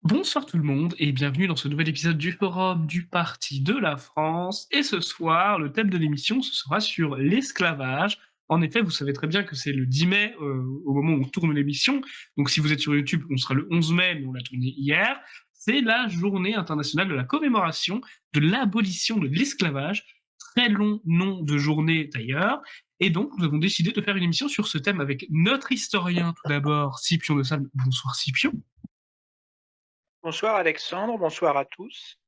Bonsoir tout le monde et bienvenue dans ce nouvel épisode du Forum du Parti de la France. Et ce soir, le thème de l'émission, ce sera sur l'esclavage. En effet, vous savez très bien que c'est le 10 mai au moment où on tourne l'émission. Donc si vous êtes sur YouTube, on sera le 11 mai, mais on l'a tourné hier. C'est la journée internationale de la commémoration de l'abolition de l'esclavage. Très long nom de journée d'ailleurs. Et donc, nous avons décidé de faire une émission sur ce thème avec notre historien tout d'abord, Scipion de Salles. Bonsoir Scipion. Bonsoir Alexandre, bonsoir à tous.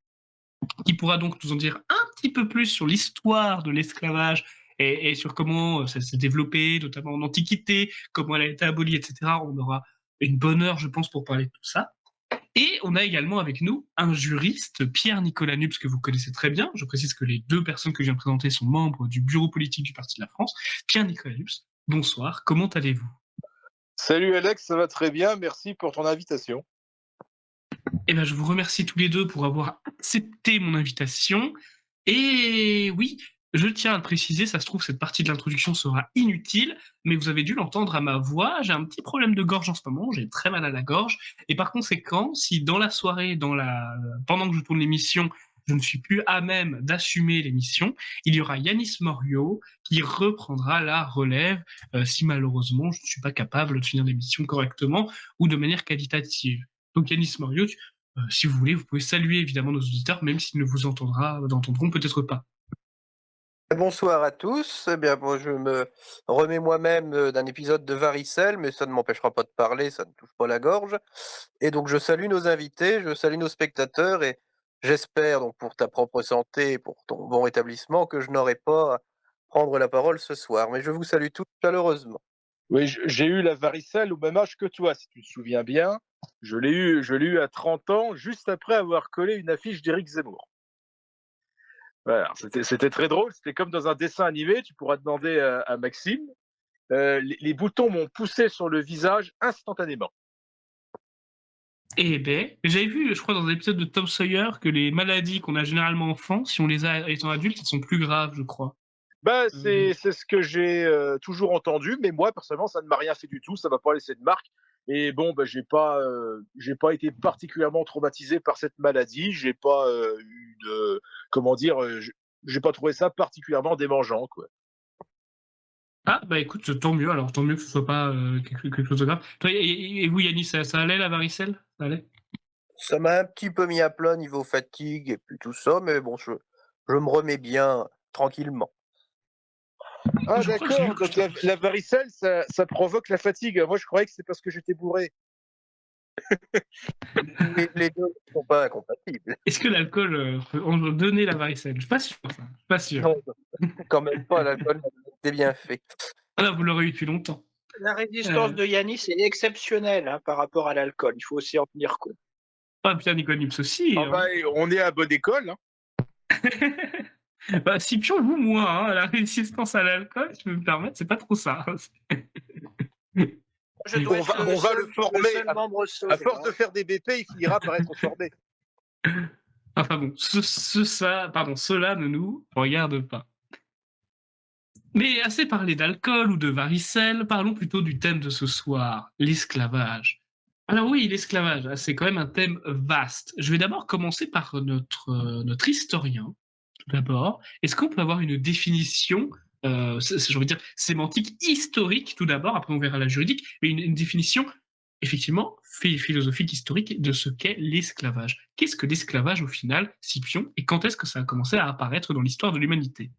Qui pourra donc nous en dire un petit peu plus sur l'histoire de l'esclavage et sur comment ça s'est développé, notamment en Antiquité, comment elle a été abolie, etc. On aura une bonne heure, je pense, pour parler de tout ça. Et on a également avec nous un juriste, Pierre-Nicolas Nupes, que vous connaissez très bien. Je précise que les deux personnes que je viens de présenter sont membres du bureau politique du Parti de la France. Pierre-Nicolas Nupes, bonsoir, comment allez-vous? Salut Alex, ça va très bien, merci pour ton invitation. Eh ben, je vous remercie tous les deux pour avoir accepté mon invitation. Et oui, je tiens à le préciser, ça se trouve, cette partie de l'introduction sera inutile, mais vous avez dû l'entendre à ma voix, j'ai un petit problème de gorge en ce moment, j'ai très mal à la gorge, et par conséquent, si dans la soirée, pendant que je tourne l'émission, je ne suis plus à même d'assumer l'émission, il y aura Yanis Morio qui reprendra la relève si malheureusement je ne suis pas capable de finir l'émission correctement ou de manière qualitative. Donc Yanis Morio, si vous voulez, vous pouvez saluer évidemment nos auditeurs, même s'ils ne vous entendront peut-être pas. Bonsoir à tous. Eh bien, moi, je me remets moi-même d'un épisode de varicelle, mais ça ne m'empêchera pas de parler, ça ne touche pas la gorge. Et donc, je salue nos invités, je salue nos spectateurs, et j'espère, donc, pour ta propre santé, pour ton bon rétablissement, que je n'aurai pas à prendre la parole ce soir. Mais je vous salue tous chaleureusement. Oui, j'ai eu la varicelle au même âge que toi, si tu te souviens bien. Je l'ai eu à 30 ans, juste après avoir collé une affiche d'Éric Zemmour. Voilà, c'était très drôle, c'était comme dans un dessin animé, tu pourras demander à Maxime. Les boutons m'ont poussé sur le visage instantanément. Eh ben, j'avais vu, je crois, dans un épisode de Tom Sawyer, que les maladies qu'on a généralement enfants, si on les a étant adultes, elles sont plus graves, je crois. Bah, c'est ce que j'ai toujours entendu, mais moi, personnellement, ça ne m'a rien fait du tout, ça m'a pas laissé de marque. Et bon, bah, j'ai pas été particulièrement traumatisé par cette maladie. J'ai pas eu de, comment dire, j'ai pas trouvé ça particulièrement démangeant, quoi. Ah, bah écoute, tant mieux, alors tant mieux que ce soit pas quelque chose de grave. Toi, et vous, Yannis, ça allait la varicelle? Ça allait? Ça m'a un petit peu mis à plat niveau fatigue et puis tout ça, mais bon, je me remets bien tranquillement. Ah, Je crois que j'ai vu d'accord, donc la varicelle, ça provoque la fatigue. Moi, je croyais que c'est parce que j'étais bourré. Les deux ne sont pas incompatibles. Est-ce que l'alcool peut en donner la varicelle? Je suis pas sûr, ça. Je suis pas sûr. Non, quand même pas, l'alcool a des bienfaits. Ah non, vous l'aurez eu depuis longtemps. La résistance de Yanis est exceptionnelle par rapport à l'alcool, il faut aussi en tenir compte. Ah, Pierre-Nicolas Nupes aussi. Ah bah, on est à bonne école, hein. Bah, Scipion, vous, moins, hein, la résistance à l'alcool, je peux me permettre, c'est pas trop ça. Je dois être On va le former. membre À force de faire des BP, il finira par être formé. Enfin bon, cela ne nous regarde pas. Mais assez parlé d'alcool ou de varicelle, parlons plutôt du thème de ce soir, l'esclavage. Alors oui, l'esclavage, c'est quand même un thème vaste. Je vais d'abord commencer par notre historien, tout d'abord. Est-ce qu'on peut avoir une définition, j'ai envie de dire, sémantique, historique, tout d'abord, après on verra la juridique, mais une définition, effectivement, philosophique, historique, de ce qu'est l'esclavage. Qu'est-ce que l'esclavage au final, Scipion, et quand est-ce que ça a commencé à apparaître dans l'histoire de l'humanité?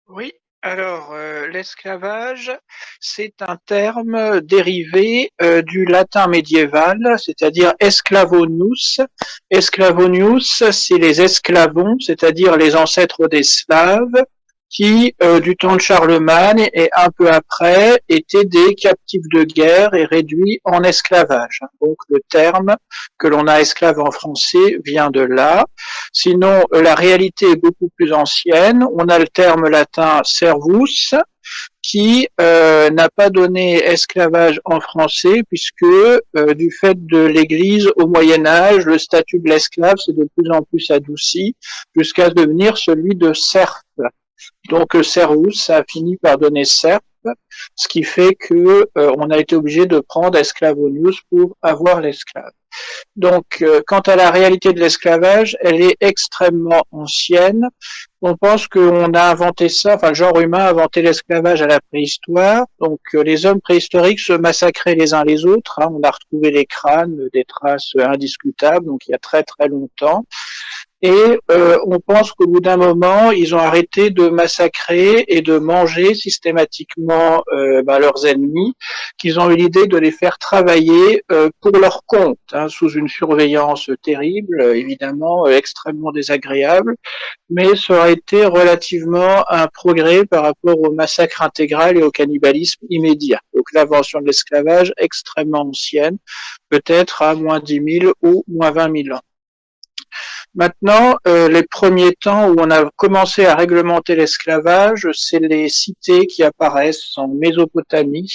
Oui, alors l'esclavage, c'est un terme dérivé du latin médiéval, c'est-à-dire esclavonius. Esclavonius, c'est les esclavons, c'est-à-dire les ancêtres des Slaves, qui, du temps de Charlemagne et un peu après, étaient des captifs de guerre et réduits en esclavage. Donc le terme que l'on a esclave en français vient de là. Sinon, la réalité est beaucoup plus ancienne. On a le terme latin servus, qui n'a pas donné esclavage en français, puisque du fait de l'Église au Moyen Âge, le statut de l'esclave s'est de plus en plus adouci, jusqu'à devenir celui de serf. Donc servus, ça a fini par donner serf, ce qui fait que on a été obligé de prendre Esclavonius pour avoir l'esclave. Donc, quant à la réalité de l'esclavage, elle est extrêmement ancienne. On pense qu'on a inventé ça, enfin le genre humain a inventé l'esclavage à la préhistoire. Donc, les hommes préhistoriques se massacraient les uns les autres. Hein. On a retrouvé les crânes, des traces indiscutables, donc il y a très très longtemps. Et on pense qu'au bout d'un moment, ils ont arrêté de massacrer et de manger systématiquement leurs ennemis, qu'ils ont eu l'idée de les faire travailler pour leur compte, hein, sous une surveillance terrible, évidemment extrêmement désagréable, mais ça aurait été relativement un progrès par rapport au massacre intégral et au cannibalisme immédiat. Donc l'invention de l'esclavage extrêmement ancienne, peut-être à moins 10 000 ou moins 20 000 ans. Maintenant, les premiers temps où on a commencé à réglementer l'esclavage, c'est les cités qui apparaissent en Mésopotamie,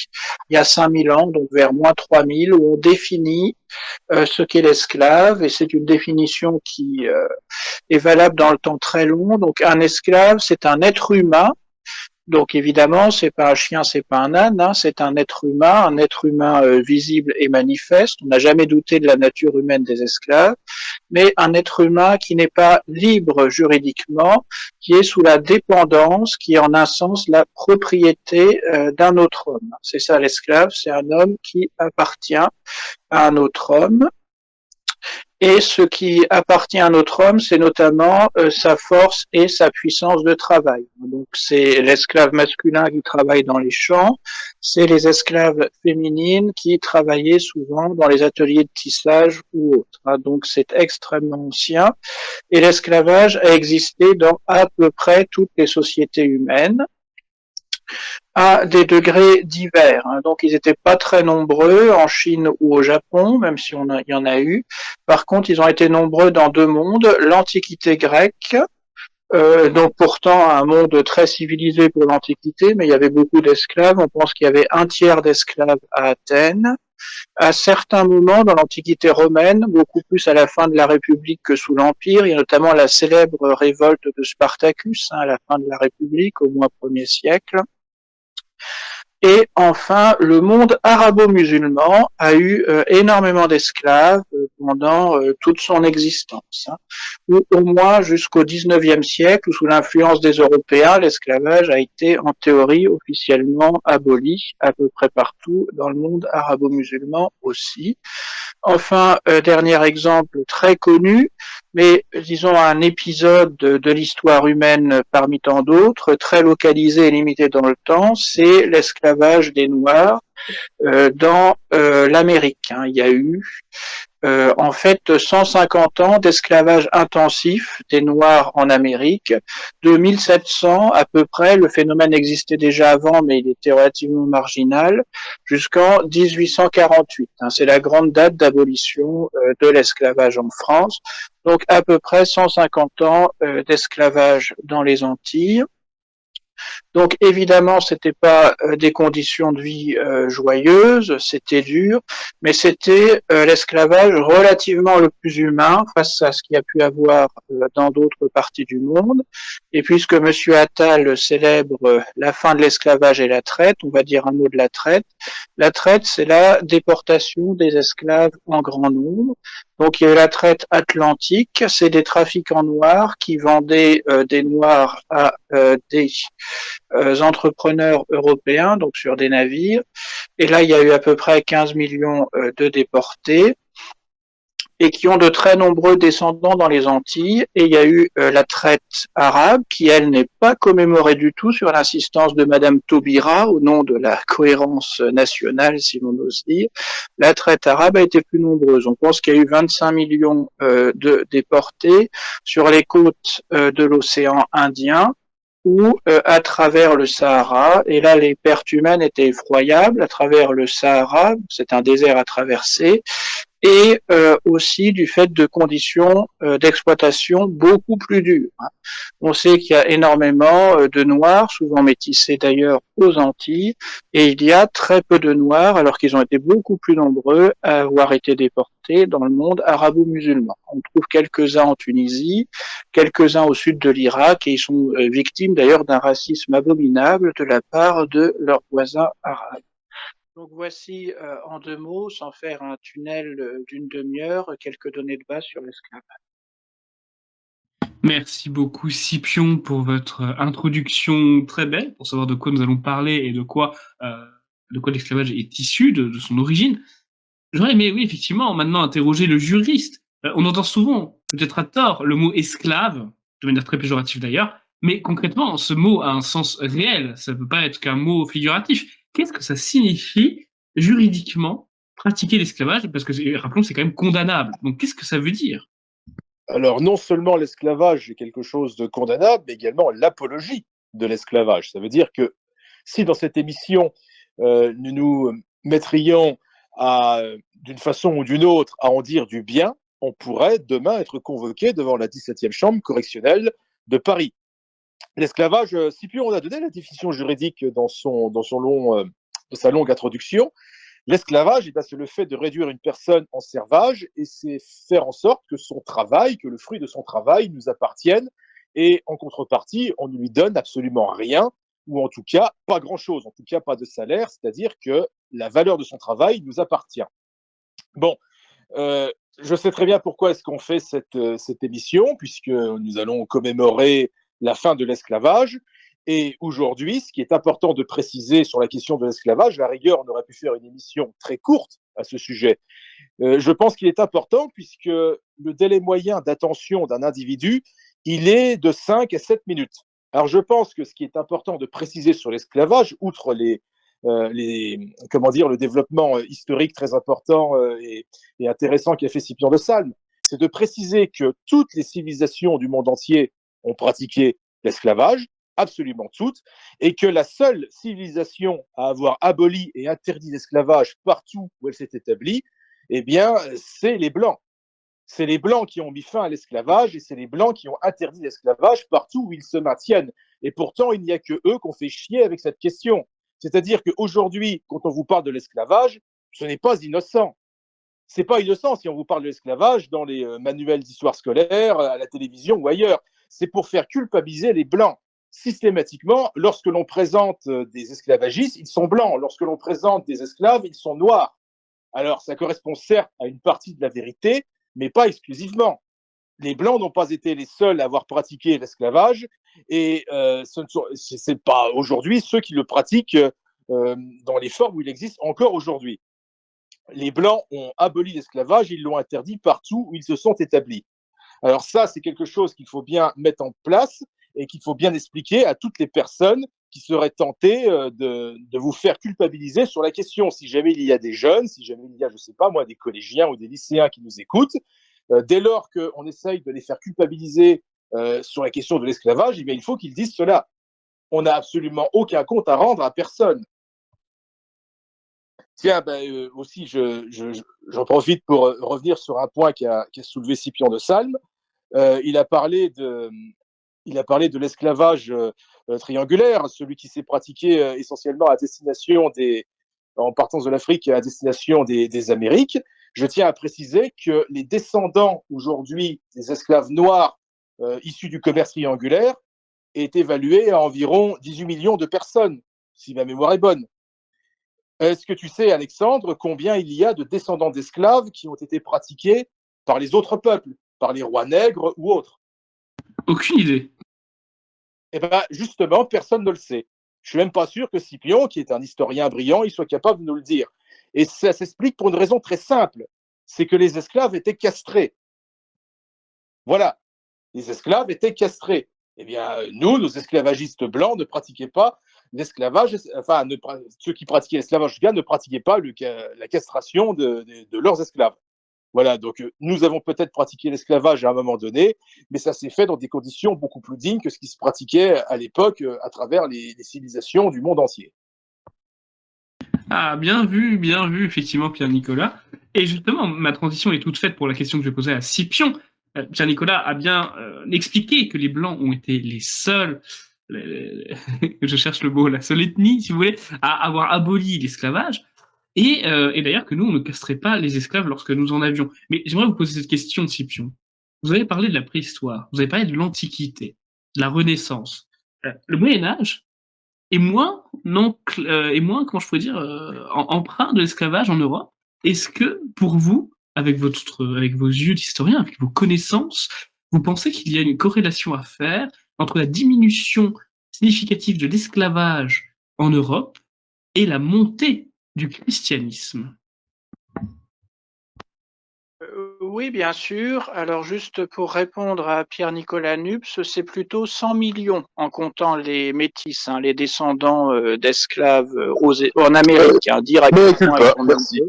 il y a 5000 ans, donc vers moins 3000, où on définit ce qu'est l'esclave, et c'est une définition qui est valable dans le temps très long. Donc un esclave, c'est un être humain. Donc évidemment, c'est pas un chien, c'est pas un âne, hein, c'est un être humain visible et manifeste. On n'a jamais douté de la nature humaine des esclaves, mais un être humain qui n'est pas libre juridiquement, qui est sous la dépendance, qui est en un sens la propriété d'un autre homme. C'est ça l'esclave, c'est un homme qui appartient à un autre homme. Et ce qui appartient à notre homme, c'est notamment sa force et sa puissance de travail. Donc c'est l'esclave masculin qui travaille dans les champs, c'est les esclaves féminines qui travaillaient souvent dans les ateliers de tissage ou autres. Donc c'est extrêmement ancien. Et l'esclavage a existé dans à peu près toutes les sociétés humaines, à des degrés divers. Hein. Donc, ils n'étaient pas très nombreux en Chine ou au Japon, même si il y en a eu. Par contre, ils ont été nombreux dans deux mondes, l'Antiquité grecque, donc pourtant un monde très civilisé pour l'Antiquité, mais il y avait beaucoup d'esclaves. On pense qu'il y avait un tiers d'esclaves à Athènes. À certains moments, dans l'Antiquité romaine, beaucoup plus à la fin de la République que sous l'Empire, il y a notamment la célèbre révolte de Spartacus, hein, à la fin de la République, au moins 1er siècle. Et enfin, le monde arabo-musulman a eu énormément d'esclaves pendant toute son existence, hein, ou au moins jusqu'au XIXe siècle, où sous l'influence des Européens, l'esclavage a été en théorie officiellement aboli à peu près partout dans le monde arabo-musulman aussi. Enfin, dernier exemple très connu, mais disons un épisode de l'histoire humaine parmi tant d'autres, très localisé et limité dans le temps, c'est l'esclavage des Noirs dans l'Amérique. Hein. Il y a eu en fait 150 ans d'esclavage intensif des Noirs en Amérique. De 1700 à peu près, le phénomène existait déjà avant, mais il était relativement marginal, jusqu'en 1848. Hein. C'est la grande date d'abolition de l'esclavage en France. Donc à peu près 150 ans d'esclavage dans les Antilles. Donc évidemment, c'était pas des conditions de vie joyeuses, c'était dur, mais c'était l'esclavage relativement le plus humain face à ce qu'il y a pu avoir dans d'autres parties du monde. Et puisque Monsieur Attal célèbre la fin de l'esclavage et la traite, on va dire un mot de la traite. La traite, c'est la déportation des esclaves en grand nombre. Donc il y a eu la traite atlantique, c'est des trafiquants noirs qui vendaient des noirs à des entrepreneurs européens, donc sur des navires. Et là, il y a eu à peu près 15 millions de déportés et qui ont de très nombreux descendants dans les Antilles. Et il y a eu la traite arabe, qui, elle, n'est pas commémorée du tout sur l'insistance de Madame Taubira, au nom de la cohérence nationale, si l'on ose dire. La traite arabe a été plus nombreuse. On pense qu'il y a eu 25 millions de déportés sur les côtes de l'océan Indien, ou à travers le Sahara. Et là, les pertes humaines étaient effroyables. À travers le Sahara, c'est un désert à traverser. et aussi du fait de conditions d'exploitation beaucoup plus dures. On sait qu'il y a énormément de Noirs, souvent métissés d'ailleurs aux Antilles, et il y a très peu de Noirs, alors qu'ils ont été beaucoup plus nombreux à avoir été déportés dans le monde arabo-musulman. On trouve quelques-uns en Tunisie, quelques-uns au sud de l'Irak, et ils sont victimes d'ailleurs d'un racisme abominable de la part de leurs voisins arabes. Donc voici en 2 mots, sans faire un tunnel d'une demi-heure, quelques données de base sur l'esclavage. Merci beaucoup Scipion pour votre introduction très belle, pour savoir de quoi nous allons parler et de quoi l'esclavage est issu, de son origine. J'aurais aimé, oui, effectivement, maintenant interroger le juriste. On entend souvent, peut-être à tort, le mot esclave, de manière très péjorative d'ailleurs, mais concrètement, ce mot a un sens réel, ça ne peut pas être qu'un mot figuratif. Qu'est-ce que ça signifie juridiquement pratiquer l'esclavage? Parce que, rappelons, c'est quand même condamnable. Donc, qu'est-ce que ça veut dire? Alors, non seulement l'esclavage est quelque chose de condamnable, mais également l'apologie de l'esclavage. Ça veut dire que si dans cette émission, nous nous mettrions d'une façon ou d'une autre à en dire du bien, on pourrait demain être convoqué devant la 17e chambre correctionnelle de Paris. L'esclavage, Scipion, on a donné la définition juridique dans sa longue introduction. L'esclavage, c'est le fait de réduire une personne en servage et c'est faire en sorte que son travail, que le fruit de son travail nous appartienne et en contrepartie, on ne lui donne absolument rien ou en tout cas pas grand-chose, en tout cas pas de salaire, c'est-à-dire que la valeur de son travail nous appartient. Bon, je sais très bien pourquoi est-ce qu'on fait cette émission, puisque nous allons commémorer la fin de l'esclavage. Et aujourd'hui, ce qui est important de préciser sur la question de l'esclavage, à la rigueur, on aurait pu faire une émission très courte à ce sujet. Je pense qu'il est important puisque le délai moyen d'attention d'un individu, il est de 5 à 7 minutes. Alors je pense que ce qui est important de préciser sur l'esclavage, outre le développement historique très important et intéressant qu'a fait Scipion de Salm, c'est de préciser que toutes les civilisations du monde entier ont pratiqué l'esclavage, absolument toutes, et que la seule civilisation à avoir aboli et interdit l'esclavage partout où elle s'est établie, eh bien, c'est les Blancs. C'est les Blancs qui ont mis fin à l'esclavage et c'est les Blancs qui ont interdit l'esclavage partout où ils se maintiennent. Et pourtant, il n'y a que eux qu'on fait chier avec cette question. C'est-à-dire qu'aujourd'hui, quand on vous parle de l'esclavage, ce n'est pas innocent. C'est pas innocent si on vous parle de l'esclavage dans les manuels d'histoire scolaire, à la télévision ou ailleurs. C'est pour faire culpabiliser les Blancs. Systématiquement, lorsque l'on présente des esclavagistes, ils sont blancs. Lorsque l'on présente des esclaves, ils sont noirs. Alors, ça correspond certes à une partie de la vérité, mais pas exclusivement. Les Blancs n'ont pas été les seuls à avoir pratiqué l'esclavage, et ce n'est pas aujourd'hui ceux qui le pratiquent dans les formes où il existe encore aujourd'hui. Les Blancs ont aboli l'esclavage, ils l'ont interdit partout où ils se sont établis. Alors ça, c'est quelque chose qu'il faut bien mettre en place et qu'il faut bien expliquer à toutes les personnes qui seraient tentées de vous faire culpabiliser sur la question. Si jamais il y a des jeunes, si jamais il y a, je ne sais pas moi, des collégiens ou des lycéens qui nous écoutent, dès lors qu'on essaye de les faire culpabiliser sur la question de l'esclavage, eh bien, il faut qu'ils disent cela. On n'a absolument aucun compte à rendre à personne. Tiens, aussi, j'en profite pour revenir sur un point qu'a soulevé Scipion de Salm. Il a parlé de l'esclavage triangulaire, celui qui s'est pratiqué essentiellement à destination en partance de l'Afrique à destination des Amériques. Je tiens à préciser que les descendants aujourd'hui des esclaves noirs issus du commerce triangulaire est évalué à environ 18 millions de personnes, si ma mémoire est bonne. Est-ce que tu sais, Alexandre, combien il y a de descendants d'esclaves qui ont été pratiqués par les autres peuples, par les rois nègres ou autres? Aucune idée. Eh bien, justement, personne ne le sait. Je suis même pas sûr que Scipion, qui est un historien brillant, il soit capable de nous le dire. Et ça s'explique pour une raison très simple, c'est que les esclaves étaient castrés. Voilà, les esclaves étaient castrés. Eh bien, nous, nos esclavagistes blancs, ne pratiquaient pas l'esclavage, enfin, ceux qui pratiquaient l'esclavage ne pratiquaient pas la castration de leurs esclaves. Voilà, donc nous avons peut-être pratiqué l'esclavage à un moment donné, mais ça s'est fait dans des conditions beaucoup plus dignes que ce qui se pratiquait à l'époque à travers les civilisations du monde entier. Ah, bien vu, effectivement, Pierre-Nicolas. Et justement, ma transition est toute faite pour la question que je vais poser à Scipion. Pierre-Nicolas a bien expliqué que les Blancs ont été les seuls, je cherche le mot, la seule ethnie, si vous voulez, à avoir aboli l'esclavage. Et d'ailleurs que nous, on ne castrait pas les esclaves lorsque nous en avions. Mais j'aimerais vous poser cette question, Scipion. Vous avez parlé de la préhistoire, vous avez parlé de l'Antiquité, de la Renaissance. Le Moyen-Âge est moins, comment je pourrais dire, empreint de l'esclavage en Europe. Est-ce que, pour vous, avec vos yeux d'historien, avec vos connaissances, vous pensez qu'il y a une corrélation à faire entre la diminution significative de l'esclavage en Europe et la montée du christianisme? Oui, bien sûr. Alors, juste pour répondre à Pierre-Nicolas Nups, c'est plutôt 100 millions en comptant les métis, les descendants d'esclaves en Amérique, directement avec merci.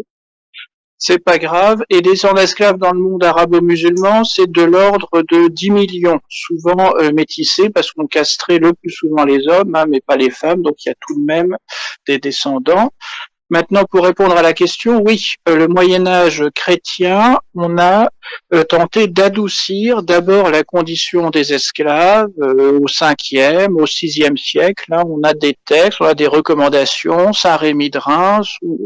c'est pas grave. Et les esclaves dans le monde arabo-musulman, c'est de l'ordre de 10 millions, souvent métissés, parce qu'on castrait le plus souvent les hommes, mais pas les femmes, donc il y a tout de même des descendants. Maintenant, pour répondre à la question, oui, le Moyen-Âge chrétien, on a tenté d'adoucir d'abord la condition des esclaves au 5e, au 6e siècle. Là, on a des textes, on a des recommandations, Saint Rémy de Reims ou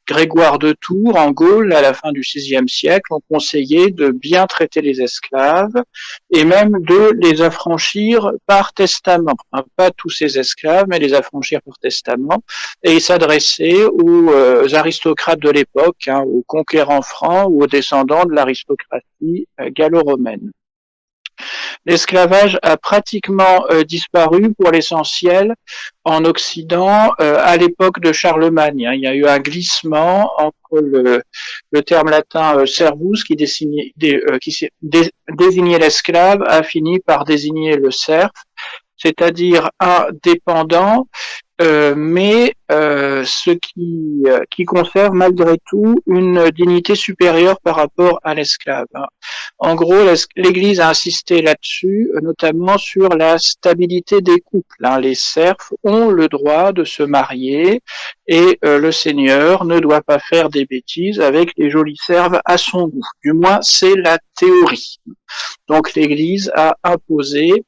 Grégoire de Tours en Gaule à la fin du 6e siècle ont conseillé de bien traiter les esclaves et même de les affranchir par testament. Pas tous ces esclaves, mais les affranchir par testament. Et ils s'adressaient aux aristocrates de l'époque, aux conquérants francs ou aux descendants de l'aristocratie gallo-romaine. L'esclavage a pratiquement disparu pour l'essentiel en Occident à l'époque de Charlemagne. Il y a eu un glissement entre le terme latin servus qui désignait l'esclave a fini par désigner le serf, c'est-à-dire un dépendant mais ce qui conserve malgré tout une dignité supérieure par rapport à l'esclave. En gros, l'Église a insisté là-dessus, notamment sur la stabilité des couples. Les serfs ont le droit de se marier et le seigneur ne doit pas faire des bêtises avec les jolies serves à son goût. Du moins, c'est la théorie. Donc l'Église a imposé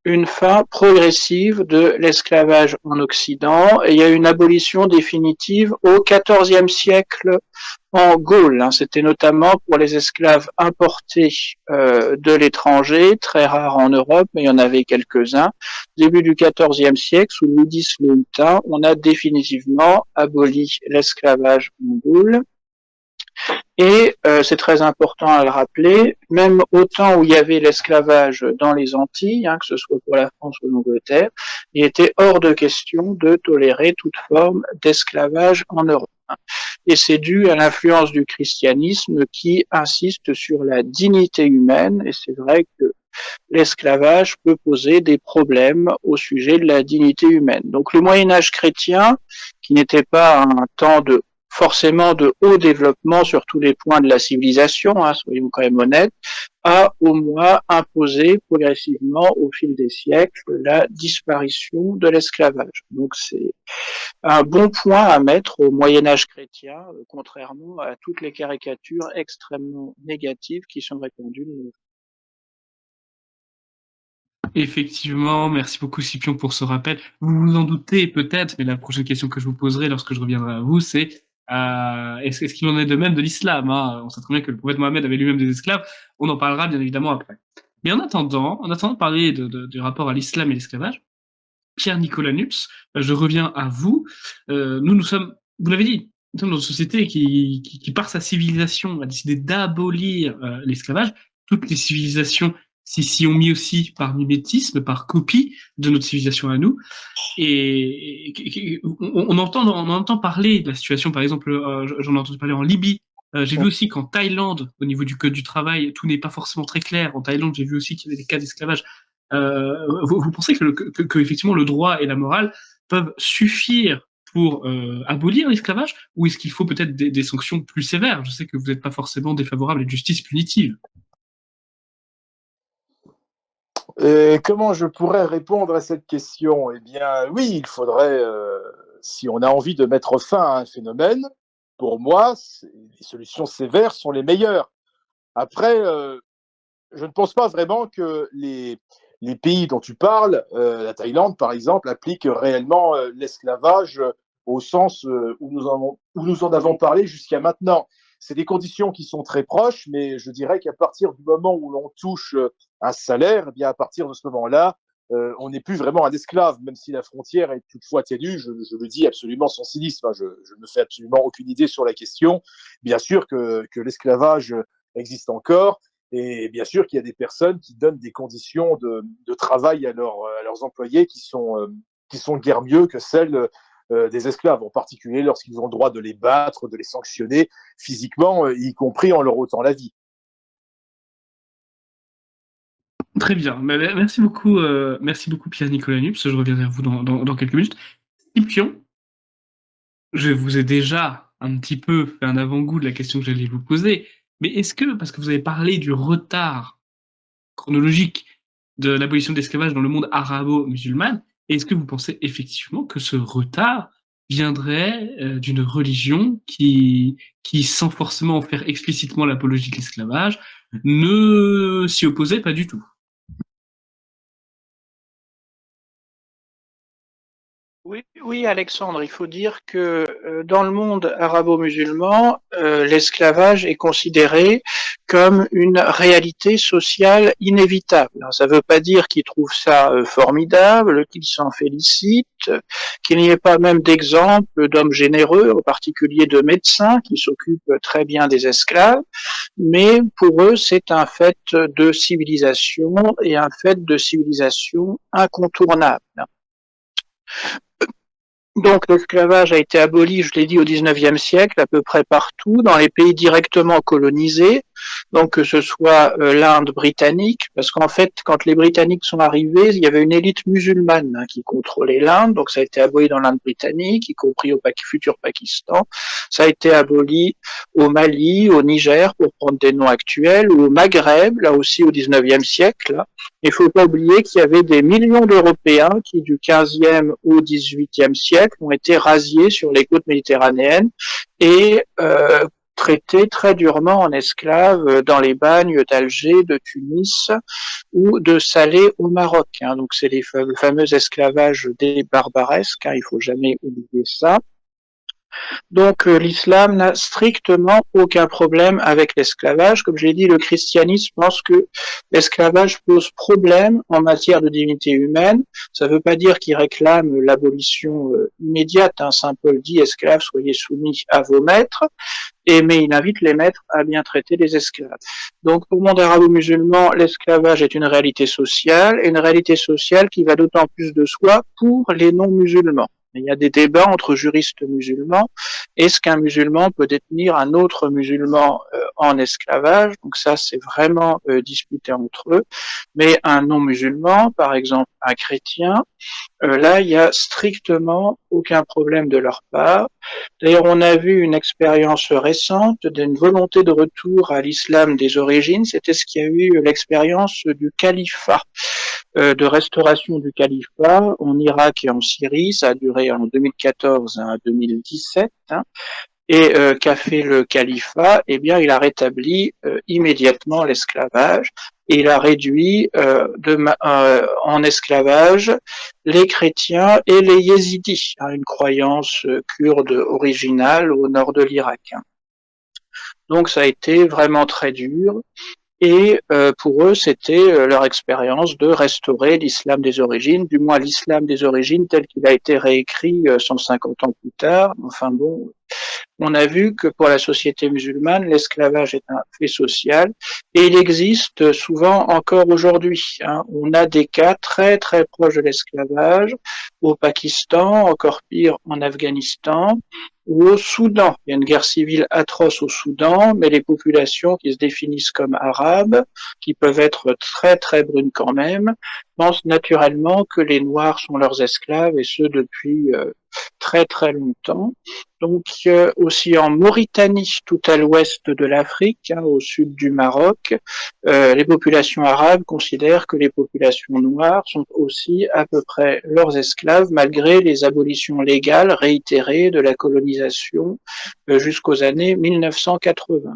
une fin progressive de l'esclavage en Occident et il y a une abolition définitive au XIVe siècle en Gaule. C'était notamment pour les esclaves importés de l'étranger, très rares en Europe, mais il y en avait quelques-uns. Début du XIVe siècle, sous Louis X le Hutin, on a définitivement aboli l'esclavage en Gaule. Et c'est très important à le rappeler, même au temps où il y avait l'esclavage dans les Antilles, que ce soit pour la France ou l'Angleterre, il était hors de question de tolérer toute forme d'esclavage en Europe. Et c'est dû à l'influence du christianisme qui insiste sur la dignité humaine, et c'est vrai que l'esclavage peut poser des problèmes au sujet de la dignité humaine. Donc le Moyen-Âge chrétien, qui n'était pas un temps de forcément de haut développement sur tous les points de la civilisation, soyons quand même honnêtes, a au moins imposé progressivement au fil des siècles la disparition de l'esclavage. Donc c'est un bon point à mettre au Moyen-Âge chrétien, contrairement à toutes les caricatures extrêmement négatives qui sont répandues. Effectivement, merci beaucoup Scipion pour ce rappel. Vous vous en doutez peut-être, mais la prochaine question que je vous poserai lorsque je reviendrai à vous, c'est est-ce qu'il en est de même de l'islam, On sait très bien que le prophète Mohammed avait lui-même des esclaves. On en parlera bien évidemment après. Mais en attendant de parler du rapport à l'islam et l'esclavage, Pierre-Nicolas Nups, je reviens à vous. Nous sommes, vous l'avez dit, nous sommes dans une société qui par sa civilisation, a décidé d'abolir l'esclavage. Toutes les civilisations s'y ont mis aussi par mimétisme, par copie de notre civilisation à nous. Et on entend parler de la situation, par exemple, j'en ai entendu parler en Libye. J'ai vu aussi qu'en Thaïlande, au niveau du code du travail, tout n'est pas forcément très clair. En Thaïlande, j'ai vu aussi qu'il y avait des cas d'esclavage. Vous pensez que effectivement le droit et la morale peuvent suffire pour abolir l'esclavage, ou est-ce qu'il faut peut-être des sanctions plus sévères? Je sais que vous n'êtes pas forcément défavorable à une justice punitive. Comment je pourrais répondre à cette question? Eh bien, oui, il faudrait, si on a envie de mettre fin à un phénomène, pour moi, les solutions sévères sont les meilleures. Après, je ne pense pas vraiment que les pays dont tu parles, la Thaïlande par exemple, appliquent réellement l'esclavage au sens où nous en avons parlé jusqu'à maintenant. C'est des conditions qui sont très proches, mais je dirais qu'à partir du moment où l'on touche un salaire, eh bien à partir de ce moment-là, on n'est plus vraiment un esclave, même si la frontière est toutefois ténue. Je le dis absolument sans cynisme. Hein, je ne me fais absolument aucune idée sur la question. Bien sûr que l'esclavage existe encore. Et bien sûr qu'il y a des personnes qui donnent des conditions de travail à leurs employés qui sont guère mieux que celles des esclaves, en particulier lorsqu'ils ont le droit de les battre, de les sanctionner physiquement, y compris en leur ôtant la vie. Très bien. Merci beaucoup Pierre-Nicolas Nups. Je reviens vers vous dans quelques minutes. Scipion, je vous ai déjà un petit peu fait un avant-goût de la question que j'allais vous poser, mais est-ce que, parce que vous avez parlé du retard chronologique de l'abolition de l'esclavage dans le monde arabo-musulman, est-ce que vous pensez effectivement que ce retard viendrait d'une religion qui, sans forcément faire explicitement l'apologie de l'esclavage, ne s'y opposait pas du tout? Oui, oui, Alexandre, il faut dire que dans le monde arabo-musulman, l'esclavage est considéré comme une réalité sociale inévitable. Ça ne veut pas dire qu'ils trouvent ça formidable, qu'ils s'en félicitent, qu'il n'y ait pas même d'exemple d'hommes généreux, en particulier de médecins qui s'occupent très bien des esclaves, mais pour eux, c'est un fait de civilisation et un fait de civilisation incontournable. Donc l'esclavage a été aboli, je l'ai dit, au XIXe siècle, à peu près partout, dans les pays directement colonisés, donc que ce soit l'Inde britannique, parce qu'en fait, quand les Britanniques sont arrivés, il y avait une élite musulmane qui contrôlait l'Inde, donc ça a été aboli dans l'Inde britannique, y compris au futur Pakistan. Ça a été aboli au Mali, au Niger, pour prendre des noms actuels, ou au Maghreb, là aussi au XIXe siècle. Là. Il ne faut pas oublier qu'il y avait des millions d'Européens qui, du XVe au XVIIIe siècle, ont été rasiés sur les côtes méditerranéennes et traités très durement en esclaves dans les bagnes d'Alger, de Tunis ou de Salé au Maroc. Donc c'est le fameux esclavage des barbaresques, il faut jamais oublier ça. Donc l'islam n'a strictement aucun problème avec l'esclavage. Comme j'ai dit, le christianisme pense que l'esclavage pose problème en matière de dignité humaine. Ça ne veut pas dire qu'il réclame l'abolition immédiate. Saint Paul dit, esclaves, soyez soumis à vos maîtres. Mais il invite les maîtres à bien traiter les esclaves. Donc pour le monde arabo-musulman, l'esclavage est une réalité sociale, et une réalité sociale qui va d'autant plus de soi pour les non-musulmans. Il y a des débats entre juristes musulmans. Est-ce qu'un musulman peut détenir un autre musulman en esclavage? Donc ça, c'est vraiment disputé entre eux. Mais un non-musulman, par exemple un chrétien, là, il y a strictement aucun problème de leur part. D'ailleurs, on a vu une expérience récente d'une volonté de retour à l'islam des origines. C'était ce qui a eu l'expérience du califat, de restauration du califat en Irak et en Syrie. Ça a duré en 2014 à 2017. Et qu'a fait le califat? Eh bien, il a rétabli immédiatement l'esclavage et il a réduit en esclavage les chrétiens et les yézidis, une croyance kurde originale au nord de l'Irak. Donc ça a été vraiment très dur. Et pour eux, c'était leur expérience de restaurer l'islam des origines, du moins l'islam des origines tel qu'il a été réécrit 150 ans plus tard. Enfin bon, on a vu que pour la société musulmane, l'esclavage est un fait social et il existe souvent encore aujourd'hui. On a des cas très très proches de l'esclavage au Pakistan, encore pire en Afghanistan ou au Soudan. Il y a une guerre civile atroce au Soudan, mais les populations qui se définissent comme arabes, qui peuvent être très très brunes quand même, pensent naturellement que les Noirs sont leurs esclaves et ce depuis très très longtemps. Donc aussi en Mauritanie, tout à l'ouest de l'Afrique, au sud du Maroc, les populations arabes considèrent que les populations noires sont aussi à peu près leurs esclaves, malgré les abolitions légales réitérées de la colonisation jusqu'aux années 1980.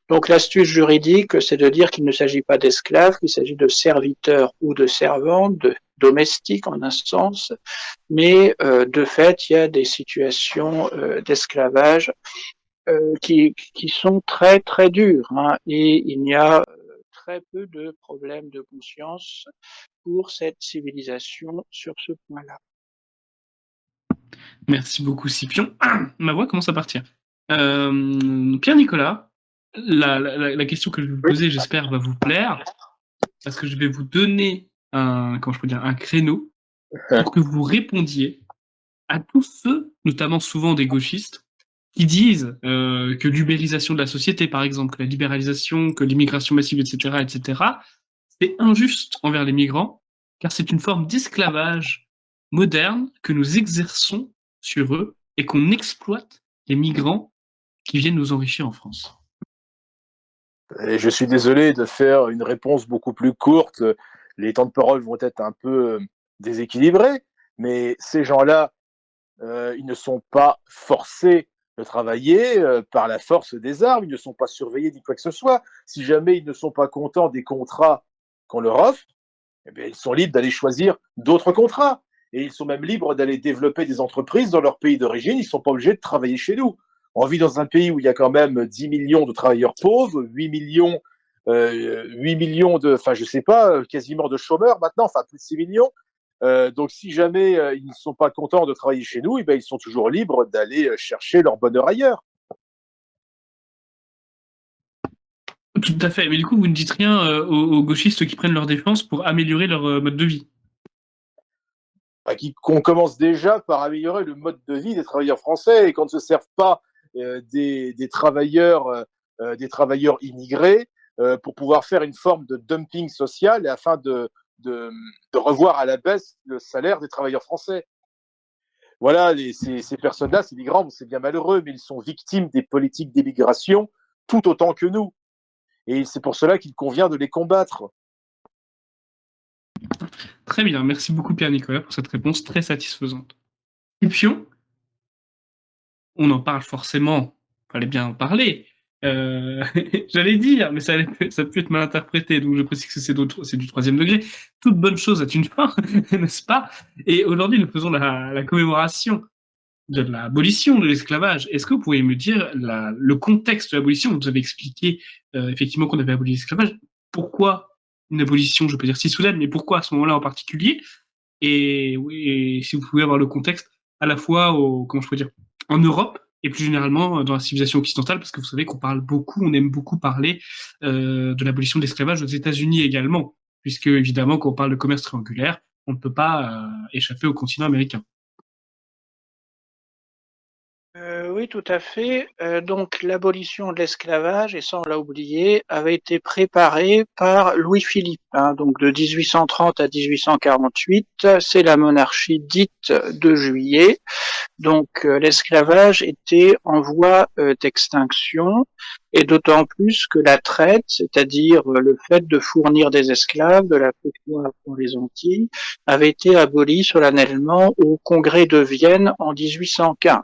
Donc l'astuce juridique, c'est de dire qu'il ne s'agit pas d'esclaves, qu'il s'agit de serviteurs ou de servantes, de domestiques en un sens, mais de fait, il y a des situations d'esclavage qui sont très très dures, et il y a très peu de problèmes de conscience pour cette civilisation sur ce point-là. Merci beaucoup, Scipion. Ma voix commence à partir. Pierre-Nicolas, la question que je vais vous poser, j'espère, va vous plaire, parce que je vais vous donner un créneau pour que vous répondiez à tous ceux, notamment souvent des gauchistes, qui disent que l'ubérisation de la société, par exemple, que la libéralisation, que l'immigration massive, etc., c'est injuste envers les migrants, car c'est une forme d'esclavage moderne que nous exerçons sur eux et qu'on exploite les migrants qui viennent nous enrichir en France. Et je suis désolé de faire une réponse beaucoup plus courte. Les temps de parole vont être un peu déséquilibrés, mais ces gens-là, ils ne sont pas forcés de travailler par la force des armes, ils ne sont pas surveillés ni quoi que ce soit. Si jamais ils ne sont pas contents des contrats qu'on leur offre, eh bien, ils sont libres d'aller choisir d'autres contrats. Et ils sont même libres d'aller développer des entreprises dans leur pays d'origine. Ils ne sont pas obligés de travailler chez nous. On vit dans un pays où il y a quand même 10 millions de travailleurs pauvres, 8 millions, 8 millions de, enfin, je sais pas, quasiment de chômeurs maintenant, enfin, plus de 6 millions. Donc, si jamais ils ne sont pas contents de travailler chez nous, eh ben, ils sont toujours libres d'aller chercher leur bonheur ailleurs. Tout à fait. Mais du coup, vous ne dites rien aux gauchistes qui prennent leur défense pour améliorer leur mode de vie. Qu'on commence déjà par améliorer le mode de vie des travailleurs français et qu'on ne se serve pas des travailleurs immigrés pour pouvoir faire une forme de dumping social et afin de revoir à la baisse le salaire des travailleurs français. Voilà, ces personnes-là, ces migrants, c'est bien malheureux, mais ils sont victimes des politiques d'immigration tout autant que nous. Et c'est pour cela qu'il convient de les combattre. Très bien, merci beaucoup Pierre-Nicolas pour cette réponse très satisfaisante. Scipion, on en parle forcément, fallait bien en parler. J'allais dire, mais ça peut être mal interprété, donc je précise que c'est du troisième degré. Toute bonne chose a une fin, n'est-ce pas? Et aujourd'hui, nous faisons la commémoration de l'abolition de l'esclavage. Est-ce que vous pourriez me dire le contexte de l'abolition? Vous avez expliqué effectivement qu'on avait aboli l'esclavage. Pourquoi une abolition, je peux dire si soudaine, mais pourquoi à ce moment-là en particulier? Et oui, si vous pouvez avoir le contexte à la fois comment je peux dire, en Europe et plus généralement dans la civilisation occidentale, parce que vous savez qu'on parle beaucoup, on aime beaucoup parler de l'abolition de l'esclavage aux États-Unis également, puisque évidemment quand on parle de commerce triangulaire, on ne peut pas échapper au continent américain. Oui, tout à fait. Donc, l'abolition de l'esclavage, et ça on l'a oublié, avait été préparée par Louis-Philippe. Donc, de 1830 à 1848, c'est la monarchie dite de Juillet. Donc, l'esclavage était en voie d'extinction, et d'autant plus que la traite, c'est-à-dire le fait de fournir des esclaves, de la prétoire pour les Antilles, avait été abolie solennellement au Congrès de Vienne en 1815.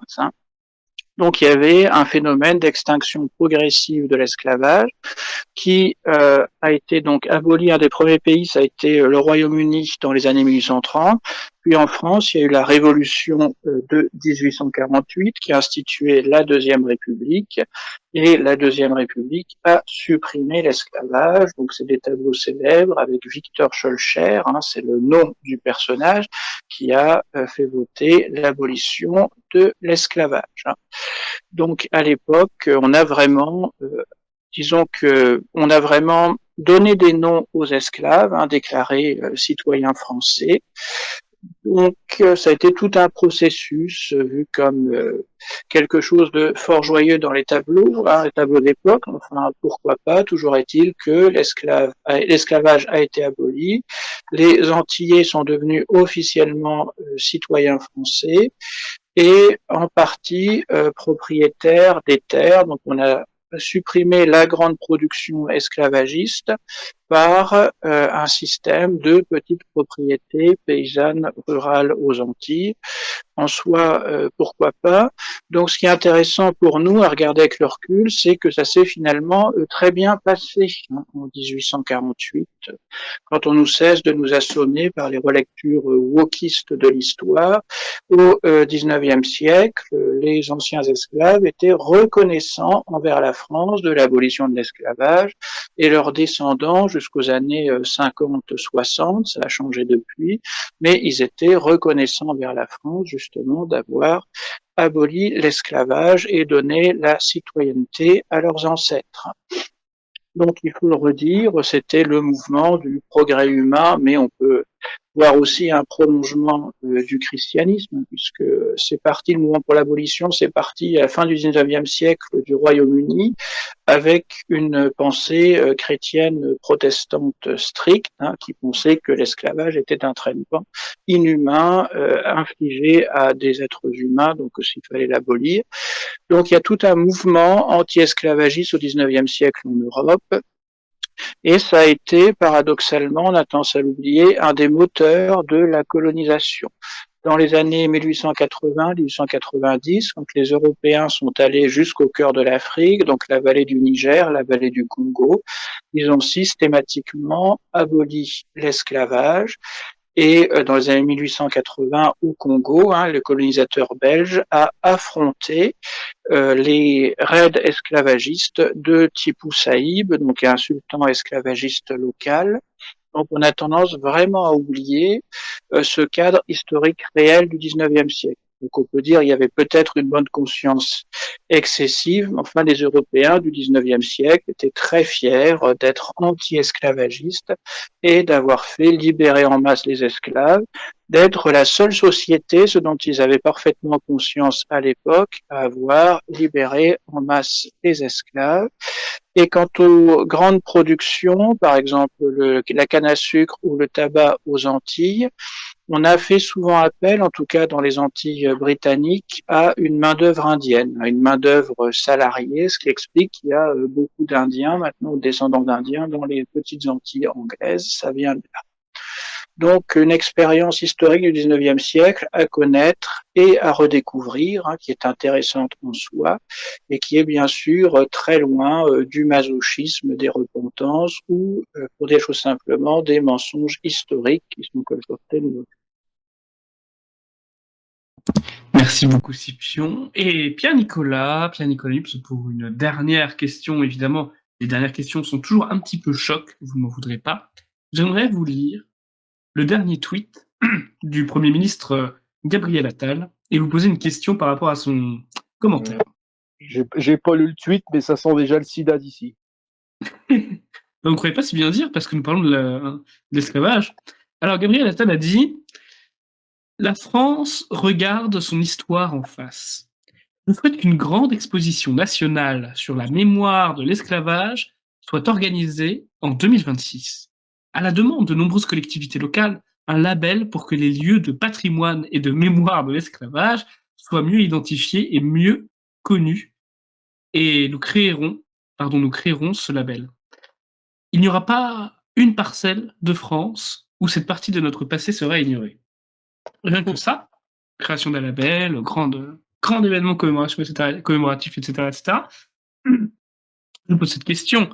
Donc il y avait un phénomène d'extinction progressive de l'esclavage qui a été donc aboli. Un des premiers pays, ça a été le Royaume-Uni dans les années 1830. Puis en France, il y a eu la Révolution de 1848 qui a institué la Deuxième République. Et la Deuxième République a supprimé l'esclavage. Donc c'est des tableaux célèbres avec Victor Schœlcher, c'est le nom du personnage, qui a fait voter l'abolition de l'esclavage. Donc à l'époque, on a vraiment donné des noms aux esclaves, déclarés citoyens français. Donc ça a été tout un processus vu comme quelque chose de fort joyeux dans les tableaux d'époque. Enfin, pourquoi pas, toujours est-il que l'esclavage a été aboli, les Antillais sont devenus officiellement citoyens français, et en partie propriétaires des terres. Donc on a supprimé la grande production esclavagiste par un système de petites propriétés paysannes rurales aux Antilles. En soi, pourquoi pas. Donc ce qui est intéressant pour nous à regarder avec le recul, c'est que ça s'est finalement très bien passé en 1848, quand on nous cesse de nous assommer par les relectures wokistes de l'histoire. Au XIXe siècle, les anciens esclaves étaient reconnaissants envers la France de l'abolition de l'esclavage, et leurs descendants jusqu'aux années 50-60, ça a changé depuis, mais ils étaient reconnaissants envers la France justement d'avoir aboli l'esclavage et donné la citoyenneté à leurs ancêtres. Donc il faut le redire, c'était le mouvement du progrès humain, mais on peut voir aussi un prolongement du christianisme, puisque c'est parti, le mouvement pour l'abolition, c'est parti à la fin du 19e siècle du Royaume-Uni, avec une pensée chrétienne protestante stricte, qui pensait que l'esclavage était un traitement inhumain infligé à des êtres humains, donc qu'il fallait l'abolir. Donc il y a tout un mouvement anti-esclavagiste au 19e siècle en Europe, et ça a été, paradoxalement, on a tendance à l'oublier, un des moteurs de la colonisation. Dans les années 1880-1890, quand les Européens sont allés jusqu'au cœur de l'Afrique, donc la vallée du Niger, la vallée du Congo, ils ont systématiquement aboli l'esclavage. Et dans les années 1880 au Congo, le colonisateur belge a affronté les raids esclavagistes de Tipou Saïb, donc un sultan esclavagiste local. Donc on a tendance vraiment à oublier ce cadre historique réel du 19e siècle. Donc on peut dire qu'il y avait peut-être une bonne conscience excessive, mais enfin les Européens du 19e siècle étaient très fiers d'être anti-esclavagistes et d'avoir fait libérer en masse les esclaves, d'être la seule société, ce dont ils avaient parfaitement conscience à l'époque, à avoir libéré en masse les esclaves. Et quant aux grandes productions, par exemple la canne à sucre ou le tabac aux Antilles, on a fait souvent appel, en tout cas dans les Antilles britanniques, à une main-d'œuvre indienne, à une main-d'œuvre salariée, ce qui explique qu'il y a beaucoup d'Indiens, maintenant descendants d'Indiens, dans les petites Antilles anglaises. Ça vient de là. Donc une expérience historique du 19e siècle à connaître et à redécouvrir, qui est intéressante en soi, et qui est bien sûr très loin du masochisme, des repentances, ou pour des choses simplement, des mensonges historiques qui sont colportés de nos. Merci beaucoup, Scipion. Et Pierre-Nicolas Lipse, pour une dernière question, évidemment, les dernières questions sont toujours un petit peu choc, vous ne m'en voudrez pas. J'aimerais vous lire le dernier tweet du Premier ministre Gabriel Attal et vous poser une question par rapport à son commentaire. J'ai pas lu le tweet, mais ça sent déjà le sida d'ici. Vous ne croyez pas si bien dire, parce que nous parlons de l'esclavage. Alors, Gabriel Attal a dit « La France regarde son histoire en face. Je souhaite qu'une grande exposition nationale sur la mémoire de l'esclavage soit organisée en 2026. À la demande de nombreuses collectivités locales, un label pour que les lieux de patrimoine et de mémoire de l'esclavage soient mieux identifiés et mieux connus. Et nous créerons ce label. Il n'y aura pas une parcelle de France où cette partie de notre passé sera ignorée. » Rien que ça, création d'un label, grand événement commémoratif, etc., etc. Je vous pose cette question.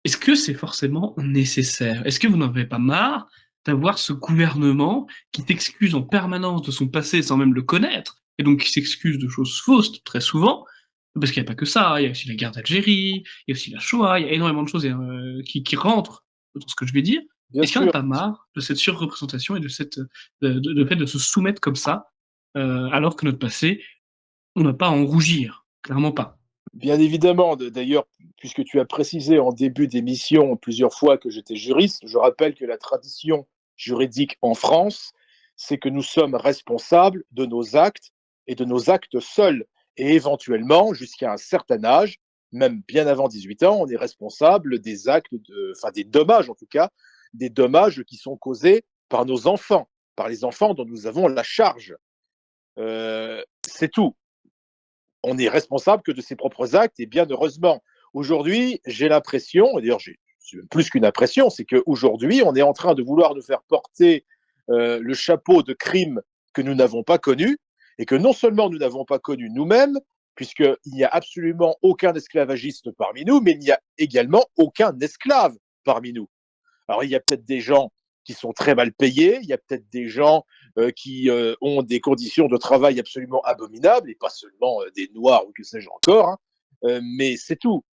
Est-ce que c'est forcément nécessaire? Est-ce que vous n'en avez pas marre d'avoir ce gouvernement qui s'excuse en permanence de son passé sans même le connaître, et donc qui s'excuse de choses fausses très souvent, parce qu'il n'y a pas que ça, il y a aussi la guerre d'Algérie, il y a aussi la Shoah, il y a énormément de choses qui rentrent dans ce que je vais dire. Est-ce qu'il n'y en a pas marre de cette surreprésentation et de de fait de se soumettre comme ça, alors que notre passé, on n'a pas à en rougir, clairement pas. Bien évidemment, d'ailleurs, puisque tu as précisé en début d'émission plusieurs fois que j'étais juriste, je rappelle que la tradition juridique en France, c'est que nous sommes responsables de nos actes et de nos actes seuls. Et éventuellement, jusqu'à un certain âge, même bien avant 18 ans, on est responsable des actes, des dommages en tout cas, des dommages qui sont causés par nos enfants, par les enfants dont nous avons la charge. c'est tout. On n'est responsable que de ses propres actes, et bien heureusement. Aujourd'hui, j'ai l'impression, et d'ailleurs c'est même plus qu'une impression, c'est qu'aujourd'hui, on est en train de vouloir nous faire porter le chapeau de crimes que nous n'avons pas connus, et que non seulement nous n'avons pas connus nous-mêmes, puisqu'il n'y a absolument aucun esclavagiste parmi nous, mais il n'y a également aucun esclave parmi nous. Alors, il y a peut-être des gens qui sont très mal payés, il y a peut-être des gens qui ont des conditions de travail absolument abominables, et pas seulement des Noirs ou que sais-je encore, hein, mais c'est tout.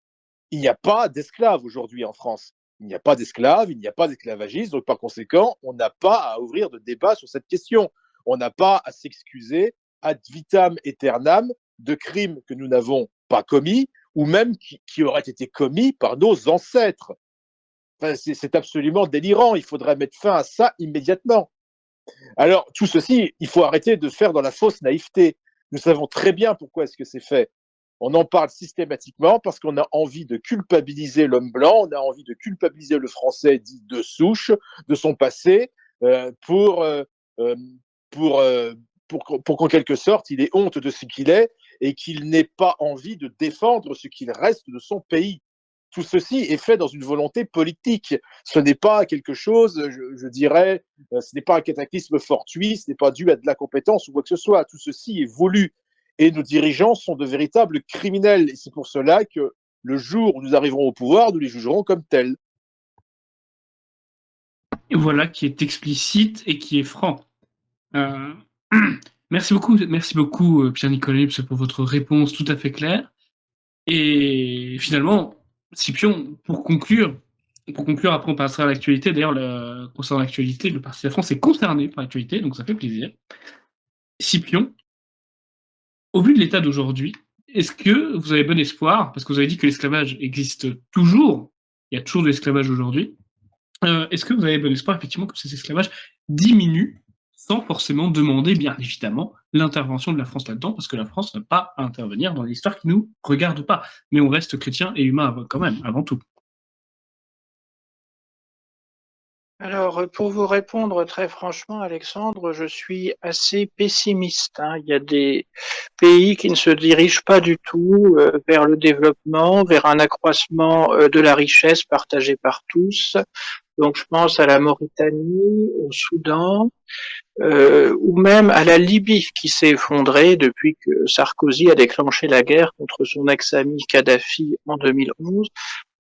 Il n'y a pas d'esclaves aujourd'hui en France. Il n'y a pas d'esclaves, il n'y a pas d'esclavagistes, donc par conséquent, on n'a pas à ouvrir de débat sur cette question. On n'a pas à s'excuser ad vitam aeternam de crimes que nous n'avons pas commis, ou même qui auraient été commis par nos ancêtres. Enfin, c'est absolument délirant. Il faudrait mettre fin à ça immédiatement. Alors, tout ceci, il faut arrêter de faire dans la fausse naïveté. Nous savons très bien pourquoi est-ce que c'est fait. On en parle systématiquement parce qu'on a envie de culpabiliser l'homme blanc, on a envie de culpabiliser le français dit de souche, de son passé, pour, pour, pour qu'en quelque sorte, il ait honte de ce qu'il est et qu'il n'ait pas envie de défendre ce qu'il reste de son pays. Tout ceci est fait dans une volonté politique. Ce n'est pas quelque chose, je dirais, ce n'est pas un cataclysme fortuit, ce n'est pas dû à de l'incompétence ou quoi que ce soit. Tout ceci est voulu. Et nos dirigeants sont de véritables criminels. Et c'est pour cela que le jour où nous arriverons au pouvoir, nous les jugerons comme tels. Et voilà, qui est explicite et qui est franc. Merci beaucoup, Pierre-Nicolas Lipse, pour votre réponse tout à fait claire. Et finalement, Scipion, pour conclure, après on passera à l'actualité. D'ailleurs, concernant l'actualité, le Parti de la France est concerné par l'actualité, donc ça fait plaisir. Scipion, au vu de l'état d'aujourd'hui, est-ce que vous avez bon espoir, parce que vous avez dit que l'esclavage existe toujours, il y a toujours de l'esclavage aujourd'hui, est-ce que vous avez bon espoir effectivement que ces esclavages diminuent sans forcément demander, bien évidemment, l'intervention de la France là-dedans, parce que la France n'a pas à intervenir dans l'histoire qui ne nous regarde pas. Mais on reste chrétien et humain quand même, avant tout. Alors, pour vous répondre très franchement, Alexandre, je suis assez pessimiste, hein. Il y a des pays qui ne se dirigent pas du tout vers le développement, vers un accroissement de la richesse partagée par tous. Donc, je pense à la Mauritanie, au Soudan, ou même à la Libye qui s'est effondrée depuis que Sarkozy a déclenché la guerre contre son ex-ami Kadhafi en 2011.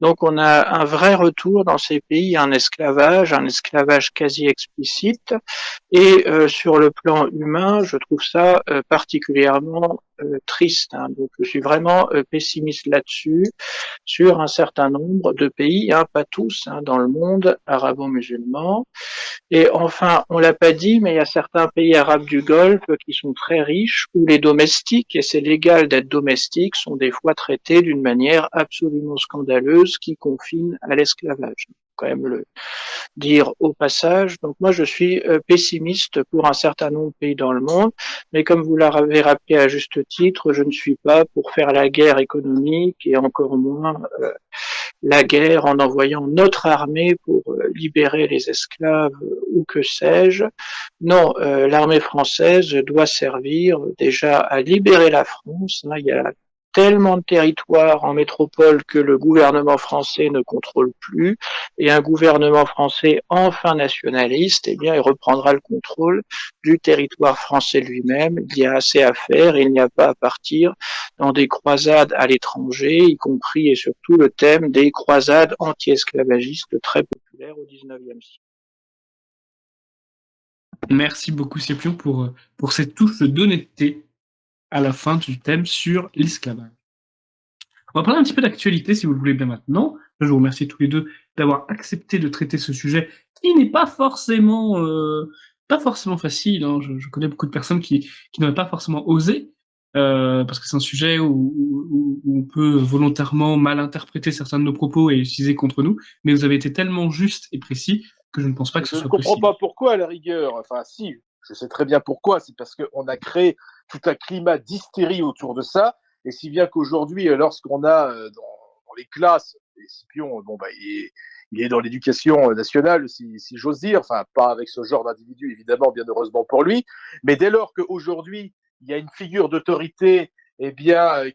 Donc on a un vrai retour dans ces pays à un esclavage quasi explicite. Et sur le plan humain, je trouve ça particulièrement triste, hein. Donc je suis vraiment pessimiste là-dessus, sur un certain nombre de pays, hein, pas tous, hein, dans le monde arabo-musulman. Et enfin, on l'a pas dit, mais il y a certains pays arabes du Golfe qui sont très riches, où les domestiques, et c'est légal d'être domestique, sont des fois traités d'une manière absolument scandaleuse qui confine à l'esclavage. Quand même le dire au passage. Donc moi, je suis pessimiste pour un certain nombre de pays dans le monde, mais comme vous l'avez rappelé à juste titre, je ne suis pas pour faire la guerre économique et encore moins la guerre en envoyant notre armée pour libérer les esclaves ou que sais-je. Non, l'armée française doit servir déjà à libérer la France. Il y a tellement de territoires en métropole que le gouvernement français ne contrôle plus, et un gouvernement français enfin nationaliste, eh bien, il reprendra le contrôle du territoire français lui-même. Il y a assez à faire, et il n'y a pas à partir dans des croisades à l'étranger, y compris et surtout le thème des croisades anti-esclavagistes très populaires au XIXe siècle. Merci beaucoup, Scipion, pour cette touche d'honnêteté à la fin du thème sur l'esclavage. On va parler un petit peu d'actualité, si vous le voulez bien maintenant. Je vous remercie tous les deux d'avoir accepté de traiter ce sujet qui n'est pas forcément facile, hein. Je connais beaucoup de personnes qui n'auraient pas forcément osé, parce que c'est un sujet où on peut volontairement mal interpréter certains de nos propos et utiliser contre nous, mais vous avez été tellement juste et précis que je ne pense pas que ce soit possible. Je ne comprends pas pourquoi, à la rigueur. Enfin, si, je sais très bien pourquoi. C'est parce qu'on a créé tout un climat d'hystérie autour de ça. Et si bien qu'aujourd'hui, lorsqu'on a dans les classes, et Scipion, bon, bah, il est dans l'éducation nationale, si j'ose dire, enfin, pas avec ce genre d'individu, évidemment, bien heureusement pour lui, mais dès lors qu'aujourd'hui, il y a une figure d'autorité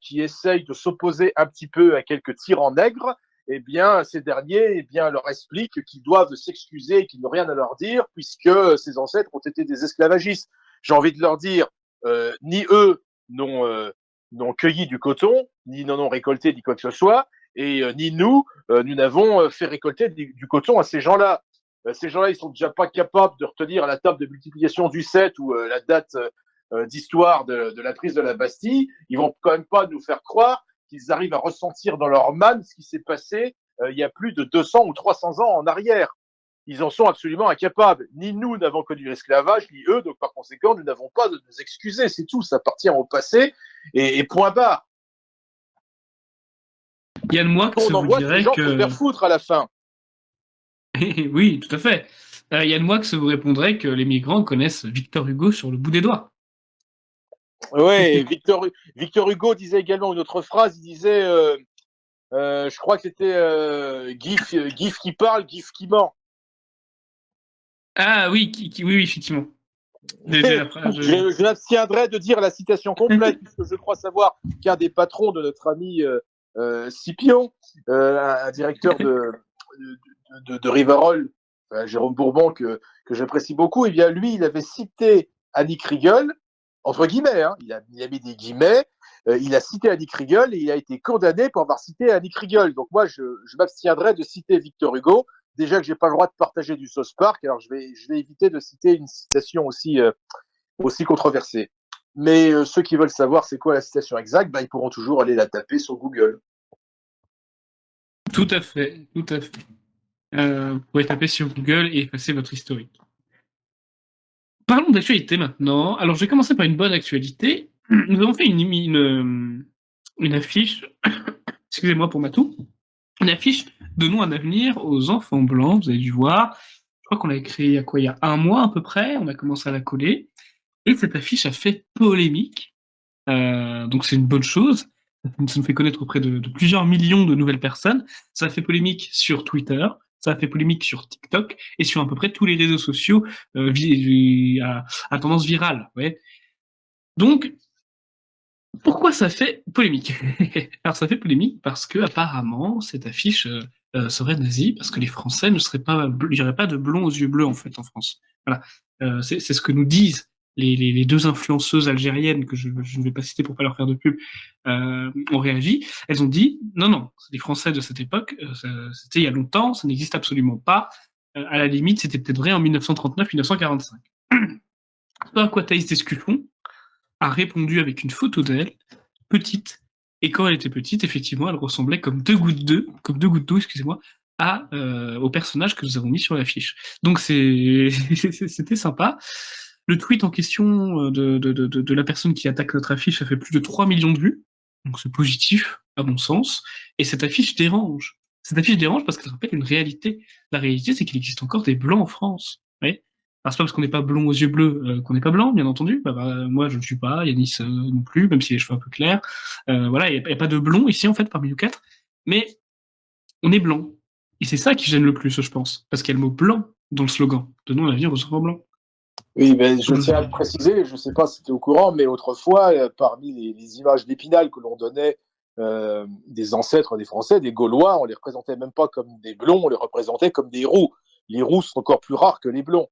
qui essaye de s'opposer un petit peu à quelques tyrans nègres, ces derniers leur expliquent qu'ils doivent s'excuser et qu'ils n'ont rien à leur dire puisque ces ancêtres ont été des esclavagistes. J'ai envie de leur dire, ni eux n'ont cueilli du coton, ni n'en ont récolté, ni quoi que ce soit, et ni nous n'avons fait récolter du coton à ces gens-là. Ces gens-là, ils sont déjà pas capables de retenir à la table de multiplication du 7 ou la date d'histoire de la prise de la Bastille. Ils vont quand même pas nous faire croire qu'ils arrivent à ressentir dans leur manne ce qui s'est passé il y a plus de 200 ou 300 ans en arrière. Ils en sont absolument incapables. Ni nous n'avons connu l'esclavage, ni eux, donc par conséquent, nous n'avons pas de nous excuser. C'est tout, ça appartient au passé, et point barre. Yann Moix On vous envoie dirait ces gens que... pour se faire foutre à la fin. Oui, tout à fait. Yann Moix vous répondrait que les migrants connaissent Victor Hugo sur le bout des doigts. Oui, Victor Hugo disait également une autre phrase, il disait, je crois que c'était Gif qui parle, Gif qui ment. Ah oui, oui, effectivement. Je m'abstiendrai de dire la citation complète, puisque je crois savoir qu'un des patrons de notre ami Scipion, un directeur de Rivarol, Jérôme Bourbon, que j'apprécie beaucoup, lui, il avait cité Annie Kriegel, entre guillemets, hein, il a mis des guillemets, il a cité Annie Kriegel et il a été condamné pour avoir cité Annie Kriegel. Donc moi, je m'abstiendrai de citer Victor Hugo. Déjà que j'ai pas le droit de partager du South Park, alors je vais éviter de citer une citation aussi controversée. Mais ceux qui veulent savoir c'est quoi la citation exacte, ils pourront toujours aller la taper sur Google. Tout à fait, tout à fait. Vous pouvez taper sur Google et effacer votre historique. Parlons d'actualité maintenant. Alors, je vais commencer par une bonne actualité. Nous avons fait une affiche, excusez-moi pour ma toux, une affiche Donnons un avenir aux enfants blancs, vous avez dû voir. Je crois qu'on l'avait créée il y a un mois à peu près, on a commencé à la coller. Et cette affiche a fait polémique, donc c'est une bonne chose. Ça nous fait connaître auprès de plusieurs millions de nouvelles personnes. Ça a fait polémique sur Twitter, ça a fait polémique sur TikTok et sur à peu près tous les réseaux sociaux à tendance virale. Ouais. Donc, pourquoi ça fait polémique? Alors ça fait polémique parce que apparemment cette affiche serait nazie, parce que les Français ne seraient pas, il n'y aurait pas de blonds aux yeux bleus en fait en France. Voilà, c'est ce que nous disent les deux influenceuses algériennes que je ne vais pas citer pour pas leur faire de pub. Ont réagi. Elles ont dit non, les Français de cette époque, c'était il y a longtemps, ça n'existe absolument pas. À la limite, c'était peut-être vrai en 1939-1945. Ce à quoi Thaïs Descuffon a répondu avec une photo d'elle, petite, et quand elle était petite, effectivement, elle ressemblait comme deux gouttes d'eau, excusez-moi, au personnage que nous avons mis sur l'affiche. Donc c'était sympa. Le tweet en question de la personne qui attaque notre affiche a fait plus de 3 millions de vues, donc c'est positif, à mon sens, et cette affiche dérange. Cette affiche dérange parce qu'elle rappelle une réalité. La réalité, c'est qu'il existe encore des blancs en France. Ouais. Alors, c'est pas parce qu'on n'est pas blond aux yeux bleus qu'on n'est pas blanc, bien entendu. Moi, je ne suis pas, Yanis non plus, même si les cheveux un peu clairs. Voilà, il n'y a pas de blond ici, en fait, parmi nous quatre. Mais on est blanc. Et c'est ça qui gêne le plus, je pense. Parce qu'il y a le mot blanc dans le slogan. Donnons l'avenir aux enfants blancs. Oui, mais je tiens à le préciser, je ne sais pas si tu es au courant, mais autrefois, parmi les images d'Épinal que l'on donnait des ancêtres des Français, des Gaulois, on les représentait même pas comme des blonds, on les représentait comme des roux. Les roux sont encore plus rares que les blonds.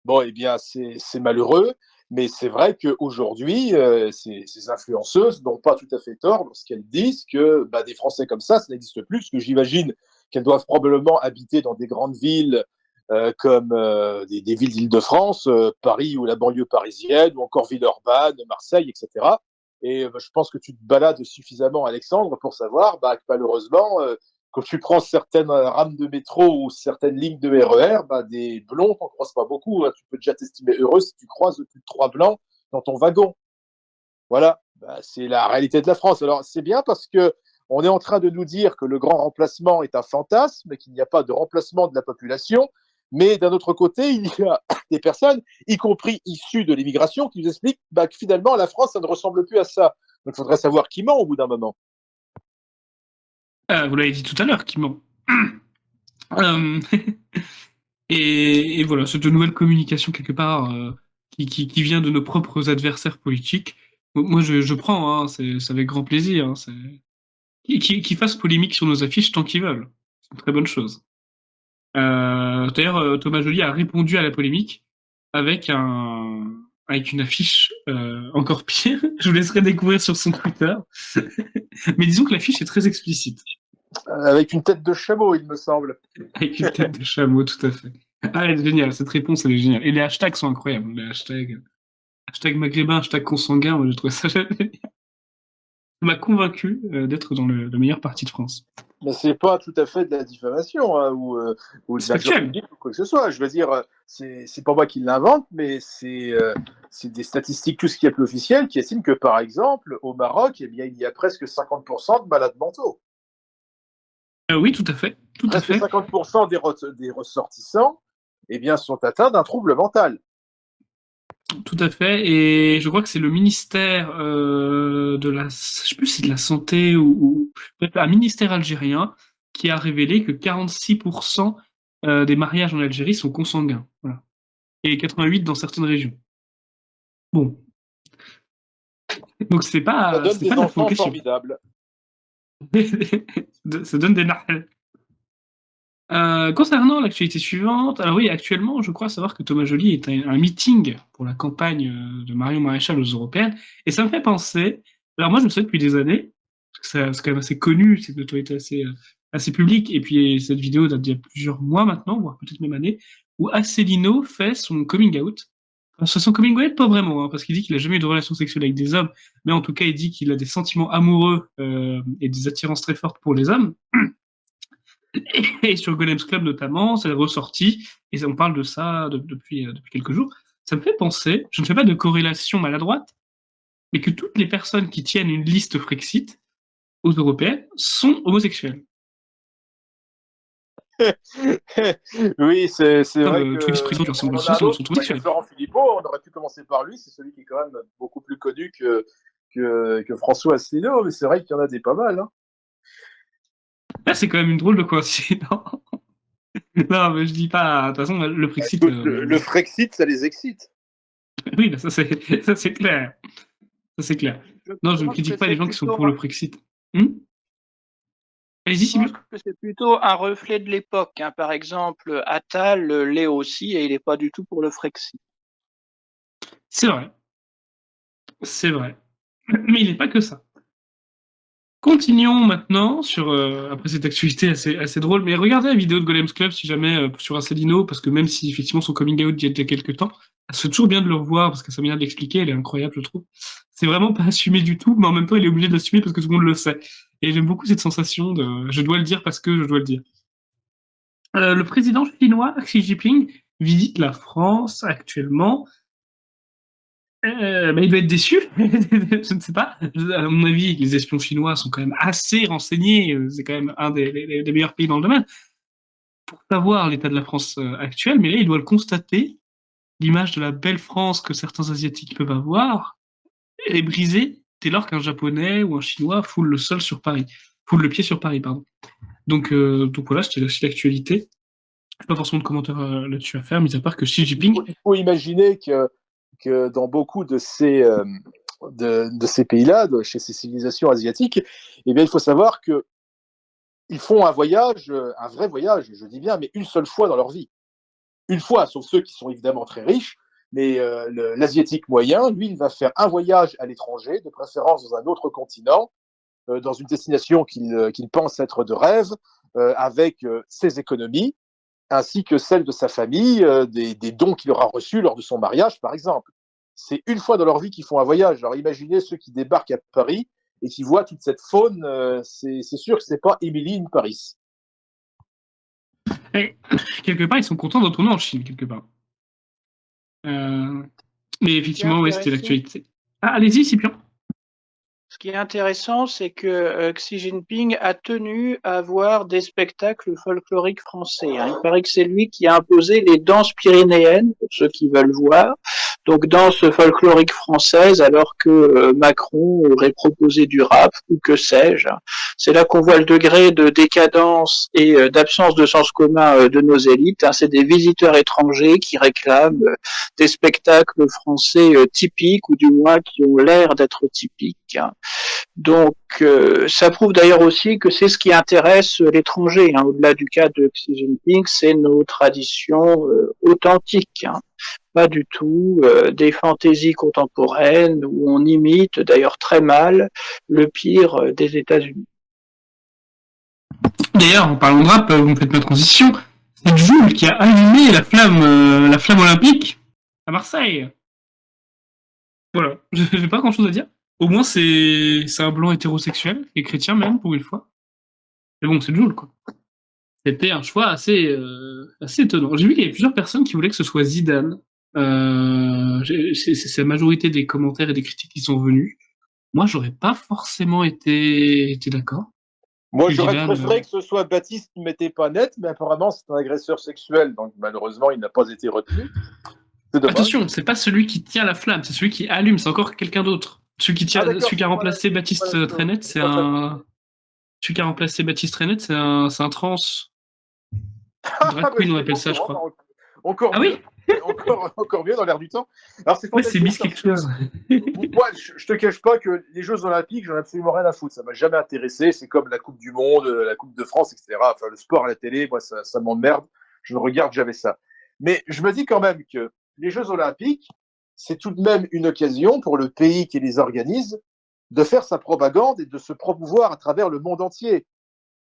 Bon, c'est malheureux, mais c'est vrai qu'aujourd'hui, ces influenceuses n'ont pas tout à fait tort lorsqu'elles disent que des Français comme ça n'existe plus, parce que j'imagine qu'elles doivent probablement habiter dans des grandes villes comme des villes d'Île-de-France, Paris ou la banlieue parisienne, ou encore Villeurbanne, Marseille, etc. Et je pense que tu te balades suffisamment, Alexandre, pour savoir que malheureusement, quand tu prends certaines rames de métro ou certaines lignes de RER, des blonds, t'en croises pas beaucoup. Hein. Tu peux déjà t'estimer heureux si tu croises plus de 3 blancs dans ton wagon. Voilà, c'est la réalité de la France. Alors c'est bien parce que on est en train de nous dire que le grand remplacement est un fantasme, qu'il n'y a pas de remplacement de la population. Mais d'un autre côté, il y a des personnes, y compris issues de l'immigration, qui nous expliquent que finalement, la France, ça ne ressemble plus à ça. Donc il faudrait savoir qui ment au bout d'un moment. Vous l'avez dit tout à l'heure, qui ment. Et voilà, c'est de nouvelles communications quelque part qui vient de nos propres adversaires politiques. Moi, je prends, hein, c'est avec grand plaisir. Hein, qu'ils fassent polémique sur nos affiches tant qu'ils veulent. C'est une très bonne chose. D'ailleurs, Thomas Joly a répondu à la polémique avec avec une affiche encore pire. Je vous laisserai découvrir sur son Twitter. Mais disons que l'affiche est très explicite. Avec une tête de chameau, il me semble. Avec une tête de chameau, tout à fait. Ah, elle est géniale, cette réponse, elle est géniale. Et les hashtags sont incroyables. Les hashtag maghrébin, hashtag consanguin, moi j'ai trouvé ça génial. Ça m'a convaincu d'être dans le meilleur parti de France. Mais c'est pas tout à fait de la diffamation hein, ou de l'injure publique ou quoi que ce soit. Je veux dire, c'est pas moi qui l'invente, mais c'est des statistiques, tout ce qui est plus officiel, qui estiment que, par exemple, au Maroc, eh bien, il y a presque 50% de malades mentaux. Oui, tout à fait. Presque 50% des ressortissants eh bien, sont atteints d'un trouble mental. Tout à fait, et je crois que c'est le ministère de la, je sais plus si c'est de la santé ou un ministère algérien qui a révélé que 46% des mariages en Algérie sont consanguins, voilà. Et 88 dans certaines régions. Bon, donc c'est pas. Ça donne des enfants formidables. Ça donne des narles. Concernant l'actualité suivante, alors oui, actuellement, je crois savoir que Thomas Joly est à un meeting pour la campagne de Marion Maréchal aux Européennes, et ça me fait penser. Alors moi, je le sais depuis des années, parce que c'est quand même assez connu, c'est une notoriété assez publique, et puis cette vidéo date d'il y a plusieurs mois maintenant, voire peut-être même années, où Asselineau fait son coming out. Alors, son coming out, pas vraiment, hein, parce qu'il dit qu'il a jamais eu de relation sexuelle avec des hommes, mais en tout cas, il dit qu'il a des sentiments amoureux et des attirances très fortes pour les hommes. Et sur Golems Club notamment, c'est ressorti, et on parle de ça depuis quelques jours. Ça me fait penser, je ne fais pas de corrélation maladroite, mais que toutes les personnes qui tiennent une liste Frexit aux européennes sont homosexuelles. Oui, c'est vrai Comme tous les vice-présidents qui ressemblent aussi sont homosexuels. Florent Philippot, on aurait pu commencer par lui, c'est celui qui est quand même beaucoup plus connu que François Asselineau, mais c'est vrai qu'il y en a des pas mal. Hein. Là, c'est quand même une drôle de coïncidence. Non, mais je dis pas. De toute façon, le Frexit. Le Frexit, ça les excite. Oui, bah ça c'est clair. Ça c'est clair. Non, je ne critique pas les gens qui sont pour le Frexit. Allez-y, Je pense que c'est plutôt un reflet de l'époque. Hein. Par exemple, Attal l'est aussi et il n'est pas du tout pour le Frexit. C'est vrai. C'est vrai. Mais il n'est pas que ça. Continuons maintenant sur après cette actualité assez drôle, mais regardez la vidéo de Golems Club si jamais sur Asselineau, parce que même si effectivement son coming out il y a quelques temps, c'est toujours bien de le revoir parce que ça vient de l'expliquer, elle est incroyable je trouve. C'est vraiment pas assumé du tout, mais en même temps il est obligé de l'assumer parce que tout le monde le sait. Et j'aime beaucoup cette sensation de je dois le dire parce que je dois le dire. Le président chinois Xi Jinping visite la France actuellement. Il doit être déçu, je ne sais pas. À mon avis, les espions chinois sont quand même assez renseignés. C'est quand même un des meilleurs pays dans le domaine pour savoir l'état de la France actuelle. Mais là, il doit le constater. L'image de la belle France que certains Asiatiques peuvent avoir est brisée dès lors qu'un Japonais ou un Chinois foule le pied sur Paris, pardon. Donc voilà, c'était aussi l'actualité. Je n'ai pas forcément de commentaires là-dessus à faire, mis à part que Xi Jinping. Il faut imaginer que dans beaucoup de ces pays-là, chez ces civilisations asiatiques, eh bien, il faut savoir qu'ils font un voyage, un vrai voyage, je dis bien, mais une seule fois dans leur vie. Une fois, sauf ceux qui sont évidemment très riches, mais l'asiatique moyen, lui, il va faire un voyage à l'étranger, de préférence dans un autre continent, dans une destination qu'il pense être de rêve, avec ses économies, ainsi que celles de sa famille, des dons qu'il aura reçus lors de son mariage, par exemple. C'est une fois dans leur vie qu'ils font un voyage. Alors imaginez ceux qui débarquent à Paris et qui voient toute cette faune, c'est sûr que c'est pas Emily in Paris. Et, quelque part, ils sont contents de retourner en Chine, quelque part. Mais effectivement, oui, c'était l'actualité. Ah, allez-y, Scipion. Ce qui est intéressant, c'est que Xi Jinping a tenu à avoir des spectacles folkloriques français. Hein. Il paraît que c'est lui qui a imposé les danses pyrénéennes, pour ceux qui veulent voir. Donc danse folklorique française, alors que Macron aurait proposé du rap, ou que sais-je. C'est là qu'on voit le degré de décadence et d'absence de sens commun de nos élites. Hein. C'est des visiteurs étrangers qui réclament des spectacles français typiques, ou du moins qui ont l'air d'être typiques. Hein. Donc, ça prouve d'ailleurs aussi que c'est ce qui intéresse l'étranger. Hein. Au-delà du cas de Xi Jinping, c'est nos traditions authentiques. Hein. Pas du tout des fantaisies contemporaines où on imite, d'ailleurs très mal, le pire des États-Unis. D'ailleurs, en parlant de rap, vous me faites ma transition. C'est Jul qui a allumé la flamme olympique à Marseille. Voilà, j'ai pas grand chose à dire. Au moins, c'est un blanc hétérosexuel, et chrétien même, pour une fois. Mais bon, c'est Jul, quoi. C'était un choix assez étonnant. J'ai vu qu'il y avait plusieurs personnes qui voulaient que ce soit Zidane. C'est la majorité des commentaires et des critiques qui sont venus. Moi, j'aurais pas forcément été d'accord. Moi, Et j'aurais Zidane, préféré que ce soit Baptiste qui m'était pas net, mais apparemment, c'est un agresseur sexuel, donc malheureusement, il n'a pas été retenu. C'est dommage. Attention, c'est pas celui qui tient la flamme, c'est celui qui allume, c'est encore quelqu'un d'autre. Celui qui a remplacé Baptiste Trenet, c'est un. Celui qui a remplacé Baptiste Trenet, c'est un trans. Drag queen, on appelle ça, je crois. Encore ah mieux. Oui encore mieux dans l'air du temps. Alors, c'est fantastique. Ouais, c'est quelque chose. Moi, je te cache pas que les Jeux Olympiques, j'en ai absolument rien à foutre. Ça m'a jamais intéressé. C'est comme la Coupe du Monde, la Coupe de France, etc. Enfin, le sport à la télé, moi, ça m'emmerde. Je ne regarde jamais ça. Mais je me dis quand même que les Jeux Olympiques, c'est tout de même une occasion pour le pays qui les organise de faire sa propagande et de se promouvoir à travers le monde entier.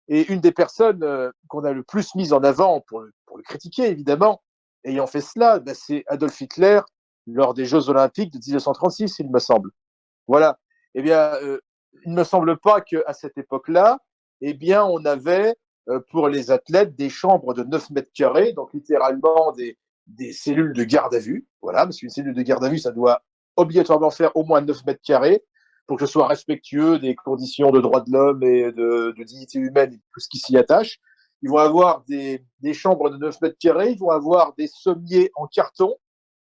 Et une des personnes qu'on a le plus mise en avant pour le critiquer, évidemment, ayant fait cela, ben, c'est Adolf Hitler lors des Jeux Olympiques de 1936, il me semble. Voilà. Eh bien, il ne me semble pas qu'à cette époque-là, eh bien, on avait pour les athlètes des chambres de 9 mètres carrés, donc littéralement des cellules de garde à vue. Voilà, parce qu'une cellule de garde à vue, ça doit obligatoirement faire au moins 9 mètres carrés pour que ce soit respectueux des conditions de droits de l'homme et de dignité humaine et tout ce qui s'y attache. Ils vont avoir des chambres de 9 mètres carrés, ils vont avoir des sommiers en carton.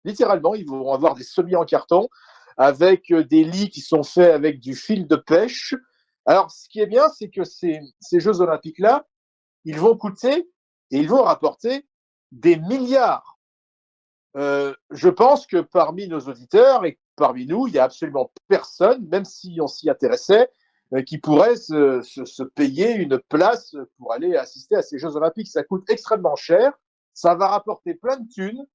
Littéralement, ils vont avoir des sommiers en carton avec des lits qui sont faits avec du fil de pêche. Alors, ce qui est bien, c'est que ces Jeux Olympiques-là, ils vont coûter et ils vont rapporter des milliards. Je pense que parmi nos auditeurs et parmi nous, il n'y a absolument personne, même si on s'y intéressait, qui pourrait se payer une place pour aller assister à ces Jeux Olympiques. Ça coûte extrêmement cher, ça va rapporter plein de thunes,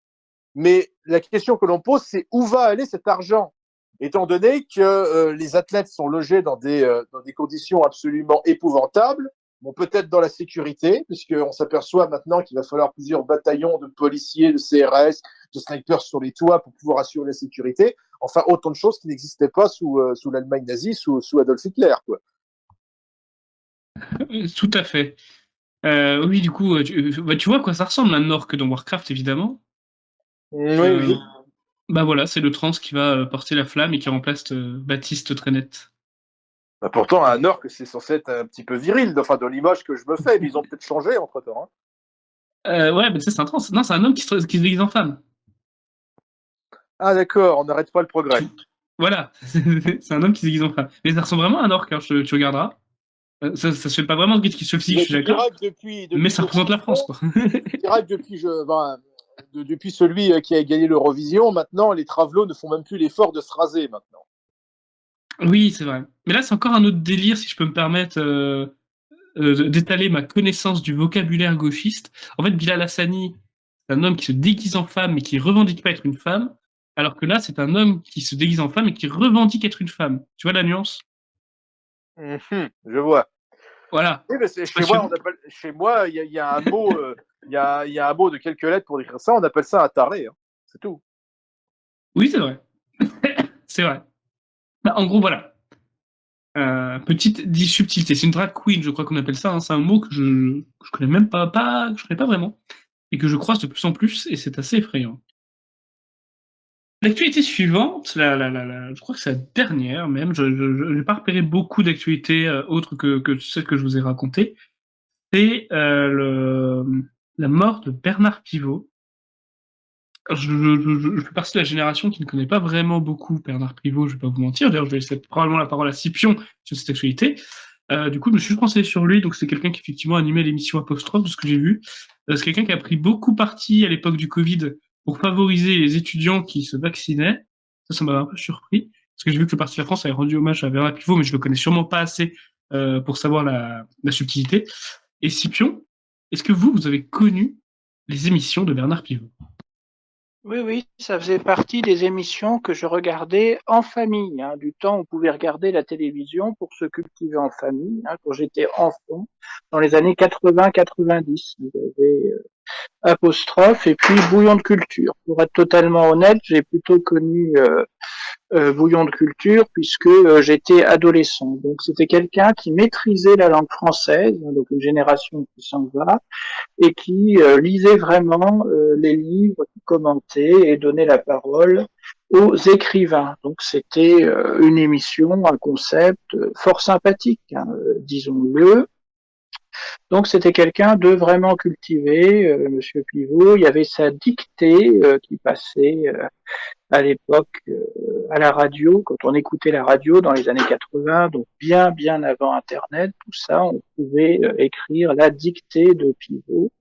mais la question que l'on pose, c'est où va aller cet argent ? Étant donné que les athlètes sont logés dans des conditions absolument épouvantables, bon, peut-être dans la sécurité, puisqu'on s'aperçoit maintenant qu'il va falloir plusieurs bataillons de policiers, de CRS, de snipers sur les toits pour pouvoir assurer la sécurité. Enfin, autant de choses qui n'existaient pas sous l'Allemagne nazie, sous Adolf Hitler, quoi. Tout à fait. Oui, du coup, tu vois à quoi ça ressemble un orc dans Warcraft, évidemment. Oui. Bah voilà, c'est le trans qui va porter la flamme et qui remplace Baptiste Trenet. Bah pourtant, un orc, c'est censé être un petit peu viril, enfin, de l'image que je me fais, mais ils ont peut-être changé entre-temps. Hein. Ouais, mais c'est un trans. Non, c'est un homme qui se déguise en femme. Ah d'accord, on n'arrête pas le progrès. Voilà, c'est un homme qui se déguise en femme. Mais ça ressemble vraiment à un orc, hein, tu regarderas. Ça se fait pas vraiment de qui se physique, je suis d'accord. Mais ça représente la France, quoi. Je dirais que depuis celui qui a gagné l'Eurovision, maintenant, les travelots ne font même plus l'effort de se raser, maintenant. Oui, c'est vrai. Mais là, c'est encore un autre délire, si je peux me permettre d'étaler ma connaissance du vocabulaire gauchiste. En fait, Bilal Hassani, c'est un homme qui se déguise en femme mais qui revendique pas être une femme, alors que là, c'est un homme qui se déguise en femme et qui revendique être une femme. Tu vois la nuance ? Je vois. Voilà. Oui, mais chez moi, il y a un mot, il y a un mot de quelques lettres pour décrire ça. On appelle ça un taré. Hein. C'est tout. Oui, c'est vrai. C'est vrai. Bah, en gros, voilà. Petite subtilité. C'est une drag queen, je crois qu'on appelle ça. Hein. C'est un mot que je connais même pas, je connais pas vraiment, et que je croise de plus en plus, et c'est assez effrayant. L'actualité suivante, je crois que c'est la dernière même, je n'ai pas repéré beaucoup d'actualités autres que celles que je vous ai racontées, c'est la mort de Bernard Pivot. Alors, je fais partie de la génération qui ne connaît pas vraiment beaucoup Bernard Pivot, je vais pas vous mentir. D'ailleurs, je vais laisser probablement la parole à Scipion sur cette actualité. Du coup, je me suis renseigné sur lui. Donc, c'est quelqu'un qui effectivement animait l'émission Apostrophe, de ce que j'ai vu. C'est quelqu'un qui a pris beaucoup parti à l'époque du Covid pour favoriser les étudiants qui se vaccinaient. Ça m'avait un peu surpris. Parce que j'ai vu que le Parti de la France avait rendu hommage à Bernard Pivot, mais je le connais sûrement pas assez pour savoir la subtilité. Et Scipion, est-ce que vous avez connu les émissions de Bernard Pivot? Oui, oui, ça faisait partie des émissions que je regardais en famille, hein, du temps où on pouvait regarder la télévision pour se cultiver en famille, hein, quand j'étais enfant, dans les années 80-90. Il y avait Apostrophe et puis Bouillon de culture. Pour être totalement honnête, j'ai plutôt connu Bouillon de culture puisque j'étais adolescent. Donc c'était quelqu'un qui maîtrisait la langue française, hein, donc une génération qui s'en va, et qui lisait vraiment les livres, qui commentait et donnait la parole aux écrivains. Donc c'était une émission, un concept fort sympathique, hein, disons-le. Donc c'était quelqu'un de vraiment cultivé, Monsieur Pivot. Il y avait sa dictée qui passait à l'époque à la radio, quand on écoutait la radio dans les années 80, donc bien bien avant Internet, tout ça, on pouvait écrire la dictée de Pivot.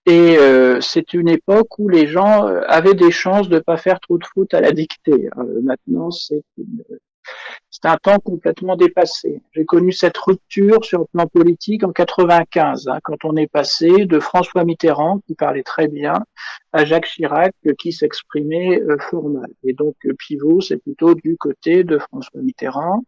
Et c'est une époque où les gens avaient des chances de pas faire trop de fautes à la dictée. Maintenant, c'est un temps complètement dépassé. J'ai connu cette rupture sur le plan politique en 95, hein, quand on est passé de François Mitterrand, qui parlait très bien, à Jacques Chirac, qui s'exprimait fort mal. Et donc Pivot, c'est plutôt du côté de François Mitterrand.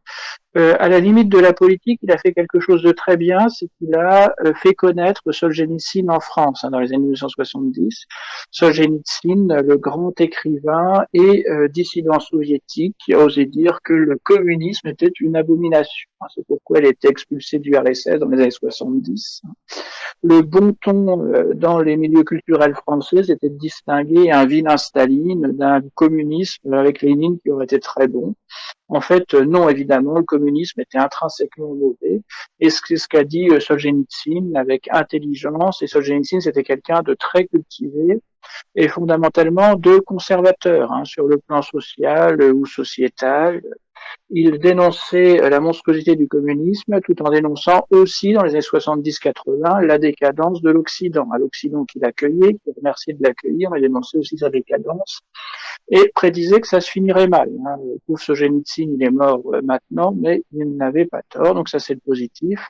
À la limite de la politique, il a fait quelque chose de très bien, c'est qu'il a fait connaître Solzhenitsyn en France, hein, dans les années 1970. Solzhenitsyn, le grand écrivain et dissident soviétique, qui a osé dire que le communisme était une abomination. C'est pourquoi elle a été expulsée du RSS dans les années 70. Le bon ton dans les milieux culturels français, c'était de distinguer un vilain Staline d'un communisme avec Lénine qui aurait été très bon. En fait, non, évidemment, le communisme était intrinsèquement mauvais. Et c'est ce qu'a dit Solzhenitsyn avec intelligence. Et Solzhenitsyn, c'était quelqu'un de très cultivé et fondamentalement de conservateur, hein, sur le plan social ou sociétal. Il dénonçait la monstruosité du communisme tout en dénonçant aussi, dans les années 70-80, la décadence de l'Occident. À l'Occident qu'il accueillait, qu'il remerciait de l'accueillir, mais dénonçait aussi sa décadence et prédisait que ça se finirait mal. Hein. Le pauvre Solzhenitsyn, il est mort maintenant, mais il n'avait pas tort, donc ça c'est le positif.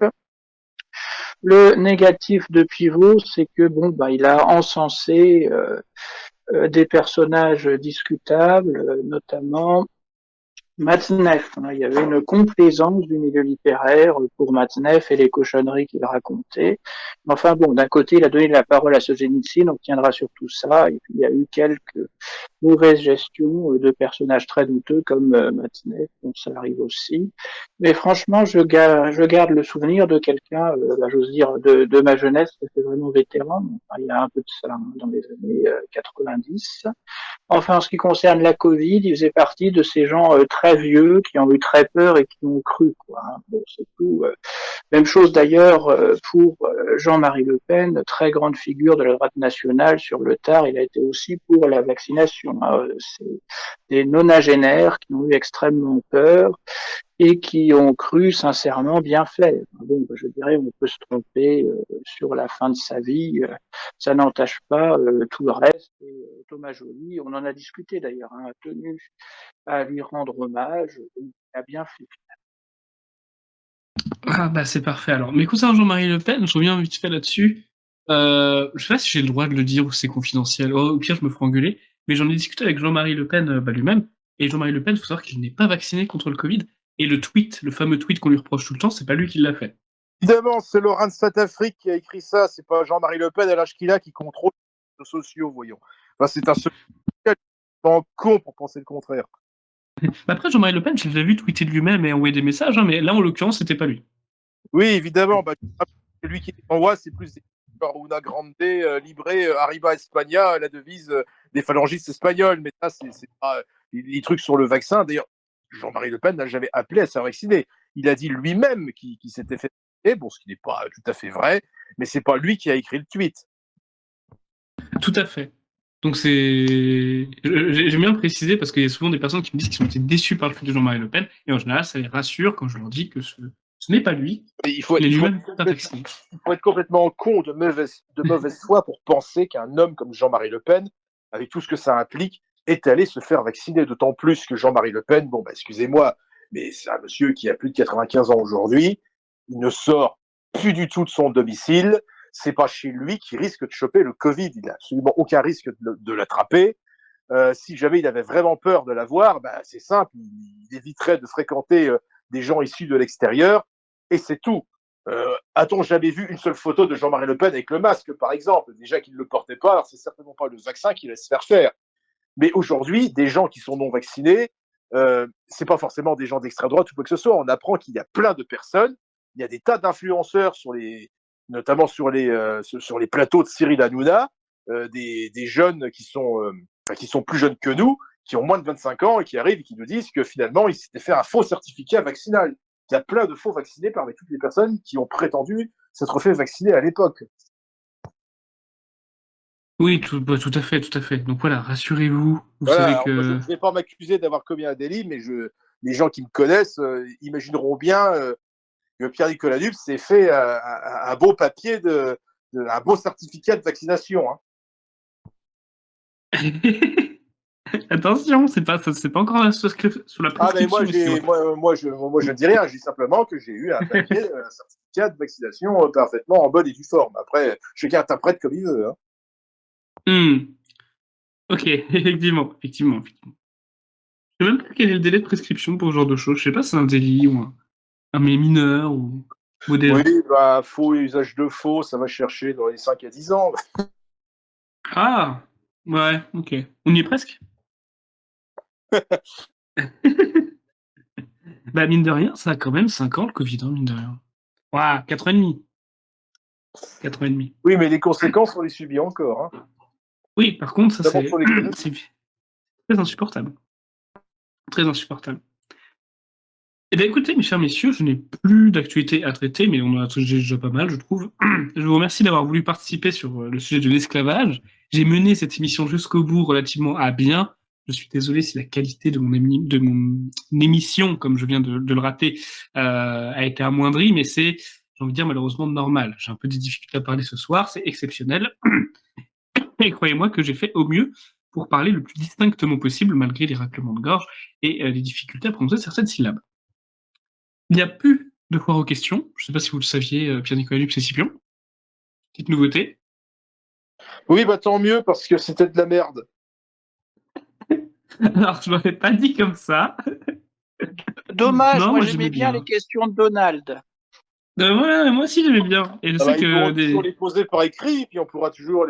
Le négatif de Pivot, c'est que bon, bah, il a encensé des personnages discutables, notamment Matzneff. Hein. Il y avait une complaisance du milieu littéraire pour Matzneff et les cochonneries qu'il racontait. Mais enfin bon, d'un côté, il a donné la parole à Solzhenitsyn, on tiendra sur tout ça, et puis il y a eu quelques mauvaise gestion de personnages très douteux comme Matzneff, donc ça arrive aussi. Mais franchement, je garde le souvenir de quelqu'un, j'ose dire, de ma jeunesse, c'était vraiment vétéran. Enfin, il y a un peu de ça, hein, dans les années 90. Enfin, en ce qui concerne la Covid, il faisait partie de ces gens très vieux qui ont eu très peur et qui ont cru, quoi. Hein. Bon, c'est tout. Même chose d'ailleurs pour Jean-Marie Le Pen, très grande figure de la droite nationale sur le tard, il a été aussi pour la vaccination. C'est des nonagénaires qui ont eu extrêmement peur et qui ont cru sincèrement bien faire. Bon, je dirais, on peut se tromper sur la fin de sa vie, ça n'entache pas tout le reste. Et, Thomas Joly, on en a discuté d'ailleurs, hein, a tenu à lui rendre hommage, il a bien fait. Ah bah c'est parfait alors. Mais concernant Jean-Marie Le Pen, je reviens vite fait là-dessus. Je sais pas si j'ai le droit de le dire ou si c'est confidentiel. Oh, au pire, je me ferai engueuler. Mais j'en ai discuté avec Jean-Marie Le Pen lui-même. Et Jean-Marie Le Pen, il faut savoir qu'il n'est pas vacciné contre le Covid. Et le tweet, le fameux tweet qu'on lui reproche tout le temps, c'est pas lui qui l'a fait. Évidemment, c'est Laurent Saint-Afrique qui a écrit ça, c'est pas Jean-Marie Le Pen à l'âge qu'il a qui contrôle les réseaux sociaux, voyons. Enfin, c'est un secret con pour penser le contraire. Après, Jean-Marie Le Pen, je l'ai déjà vu tweeter de lui-même et envoyer des messages, hein, mais là, en l'occurrence, c'était pas lui. Oui, évidemment, celui qui envoie, c'est plus Una Grande, Libre, Arriba España, la devise des phalangistes espagnols, mais ça, c'est pas les trucs sur le vaccin. D'ailleurs, Jean-Marie Le Pen n'a jamais appelé à se faire vacciner. Il a dit lui-même qu'il s'était fait vacciner, bon, ce qui n'est pas tout à fait vrai, mais c'est pas lui qui a écrit le tweet. Tout à fait. Donc j'aime bien le préciser parce qu'il y a souvent des personnes qui me disent qu'ils ont été déçus par le fait de Jean-Marie Le Pen, et en général, ça les rassure quand je leur dis que ce n'est pas lui. Il faut Il est être lui-même pas vacciné. complètement con de mauvaise foi pour penser qu'un homme comme Jean-Marie Le Pen, avec tout ce que ça implique, est allé se faire vacciner, d'autant plus que Jean-Marie Le Pen, bon, excusez-moi, mais c'est un monsieur qui a plus de 95 ans aujourd'hui, il ne sort plus du tout de son domicile, c'est pas chez lui qu'il risque de choper le Covid, il n'a absolument aucun risque de l'attraper. Si jamais il avait vraiment peur de l'avoir, c'est simple, il éviterait de fréquenter des gens issus de l'extérieur, et c'est tout. A-t-on jamais vu une seule photo de Jean-Marie Le Pen avec le masque, par exemple? Déjà qu'il ne le portait pas, alors c'est certainement pas le vaccin qui laisse faire. Mais aujourd'hui, des gens qui sont non vaccinés, c'est pas forcément des gens d'extrême droite ou quoi que ce soit. On apprend qu'il y a plein de personnes, il y a des tas d'influenceurs notamment sur les plateaux de Cyril Hanouna, des jeunes qui sont plus jeunes que nous, qui ont moins de 25 ans et qui arrivent et qui nous disent que finalement, ils s'étaient fait un faux certificat vaccinal. Il y a plein de faux vaccinés parmi toutes les personnes qui ont prétendu s'être fait vacciner à l'époque. Oui, tout à fait, tout à fait. Donc voilà, rassurez-vous. Vous Voilà, savez que... je ne vais pas m'accuser d'avoir commis un délit, mais les gens qui me connaissent imagineront bien que Pierre-Nicolas Dupes s'est fait un beau papier, un beau certificat de vaccination. Hein. Attention, c'est pas encore sous la prescription. Moi, je ne dis rien. Je dis simplement que j'ai eu un papier, un certificat de vaccination parfaitement en bonne et due forme. Après, chacun interprète comme il veut. Hein. Ok, effectivement. Je sais même pas quel est le délai de prescription pour ce genre de choses. Je sais pas si c'est un délit ou un mineur ou modéré. Oui, faux usage de faux, ça va chercher dans les 5 à 10 ans. Ah, ouais, ok. On y est presque. Mine de rien, ça a quand même 5 ans le Covid, hein, mine de rien. Ouah, 4 ans et demi. 4 ans et demi. Oui, mais les conséquences, on les subit encore. Hein. Oui, par contre, ça c'est D'abord très insupportable. Très insupportable. Eh bien, écoutez, mes chers messieurs, je n'ai plus d'actualité à traiter, mais on en a déjà pas mal, je trouve. Je vous remercie d'avoir voulu participer sur le sujet de l'esclavage. J'ai mené cette émission jusqu'au bout relativement à bien. Je suis désolé si la qualité de mon émission, comme je viens de le rater, a été amoindrie, mais c'est, j'ai envie de dire, malheureusement normal. J'ai un peu des difficultés à parler ce soir, c'est exceptionnel. Et croyez-moi que j'ai fait au mieux pour parler le plus distinctement possible, malgré les raclements de gorge et les difficultés à prononcer certaines syllabes. Il n'y a plus de foire aux questions. Je ne sais pas si vous le saviez, Pierre-Nicolas Dupes et Scipion. Petite nouveauté. Oui, tant mieux, parce que c'était de la merde. Alors, je ne l'avais pas dit comme ça. Dommage, Non, moi j'aimais j'aimais bien bien. les questions de Donald. Moi aussi, j'aimais bien. Et je sais Ils pourront que toujours les poser par écrit, puis on pourra toujours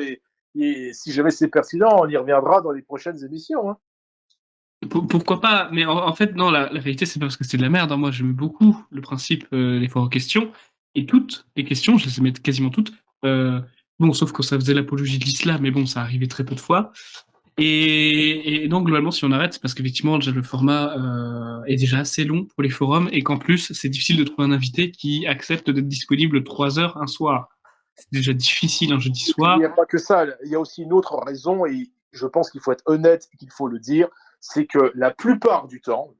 si jamais c'est pertinent, on y reviendra dans les prochaines émissions. Hein. Pourquoi pas? Mais en fait, non, la réalité, c'est pas parce que c'est de la merde. Hein. Moi, j'aimais beaucoup le principe des foires aux questions. Et toutes les questions, je les aimais quasiment toutes. Bon, sauf quand ça faisait l'apologie de l'islam, mais bon, ça arrivait très peu de fois. Et donc, globalement, si on arrête, c'est parce qu'effectivement, déjà, le format est déjà assez long pour les forums et qu'en plus, c'est difficile de trouver un invité qui accepte d'être disponible 3 heures un soir. C'est déjà difficile un jeudi soir. Il n'y a pas que ça. Il y a aussi une autre raison, et je pense qu'il faut être honnête et qu'il faut le dire, c'est que la plupart du temps,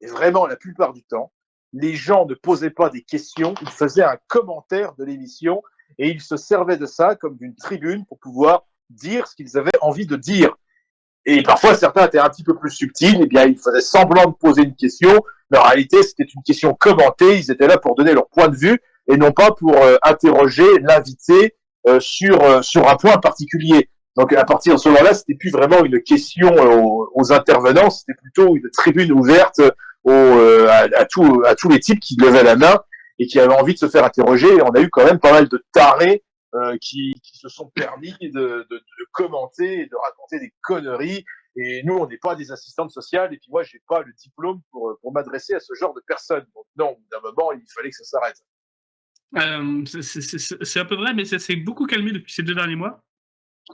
et vraiment la plupart du temps, les gens ne posaient pas des questions, ils faisaient un commentaire de l'émission et ils se servaient de ça comme d'une tribune pour pouvoir dire ce qu'ils avaient envie de dire. Et parfois, certains étaient un petit peu plus subtils, et bien, ils faisaient semblant de poser une question, mais en réalité, c'était une question commentée, ils étaient là pour donner leur point de vue, et non pas pour interroger l'invité sur un point particulier. Donc, à partir de ce moment-là, c'était plus vraiment une question aux intervenants, c'était plutôt une tribune ouverte à tous les types qui levaient la main et qui avaient envie de se faire interroger. Et on a eu quand même pas mal de tarés qui se sont permis de commenter et de raconter des conneries. Et nous, on n'est pas des assistantes sociales. Et puis moi, j'ai pas le diplôme pour m'adresser à ce genre de personnes. Donc non, d'un moment, il fallait que ça s'arrête. C'est un peu vrai, mais ça s'est beaucoup calmé depuis ces 2 derniers mois.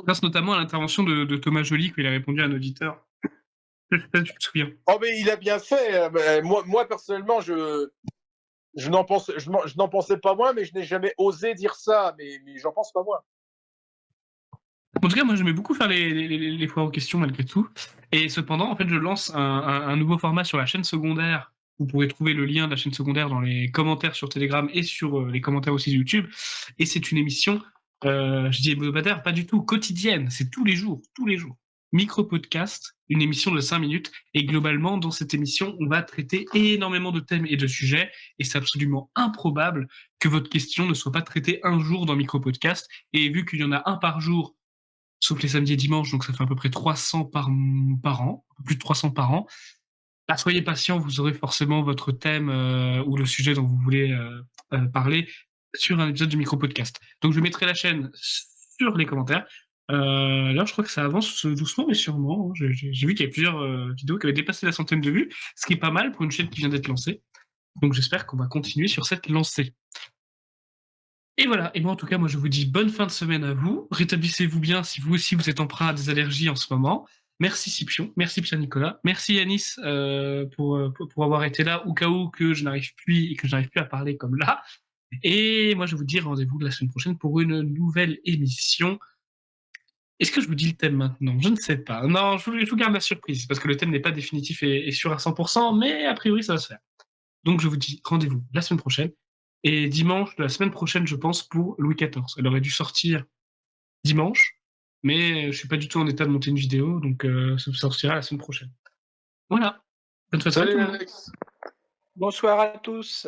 Grâce notamment à l'intervention de Thomas Joly, quand il a répondu à un auditeur Je sais pas si tu te souviens. Oh, mais il a bien fait. Moi personnellement, je n'en pensais pas moins, mais je n'ai jamais osé dire ça. Mais j'en pense pas moins. En tout cas, moi, j'aimais beaucoup faire les foires aux questions malgré tout. Et cependant, en fait, je lance un nouveau format sur la chaîne secondaire. Vous pourrez trouver le lien de la chaîne secondaire dans les commentaires sur Telegram et sur les commentaires aussi de YouTube. Et c'est une émission, je dis hebdomadaire, pas du tout, quotidienne. C'est tous les jours, tous les jours. Micro-podcast, une émission de 5 minutes. Et globalement, dans cette émission, on va traiter énormément de thèmes et de sujets. Et c'est absolument improbable que votre question ne soit pas traitée un jour dans Micro-podcast. Et vu qu'il y en a un par jour, sauf les samedis et dimanches, donc ça fait à peu près 300 par an, un peu plus de 300 par an. Bah, soyez patient, vous aurez forcément votre thème ou le sujet dont vous voulez parler sur un épisode de micro-podcast. Donc je mettrai la chaîne sur les commentaires. Là, je crois que ça avance doucement mais sûrement. J'ai vu qu'il y avait plusieurs vidéos qui avaient dépassé la centaine de vues, ce qui est pas mal pour une chaîne qui vient d'être lancée. Donc j'espère qu'on va continuer sur cette lancée. Et voilà, et moi en tout cas, moi je vous dis bonne fin de semaine à vous. Rétablissez-vous bien si vous aussi vous êtes emprunt à des allergies en ce moment. Merci Scipion, merci Pierre-Nicolas, merci Yanis pour avoir été là au cas où que je n'arrive plus à parler comme là. Et moi je vous dis rendez-vous la semaine prochaine pour une nouvelle émission. Est-ce que je vous dis le thème maintenant? Je ne sais pas. Non, je vous garde la surprise parce que le thème n'est pas définitif et sûr à 100%, mais a priori ça va se faire. Donc je vous dis rendez-vous la semaine prochaine. Et dimanche de la semaine prochaine, je pense, pour Louis XIV. Elle aurait dû sortir dimanche, mais je suis pas du tout en état de monter une vidéo, donc ça sortira la semaine prochaine. Voilà. Bonne fin de soirée. Salut Alex. Bonsoir à tous.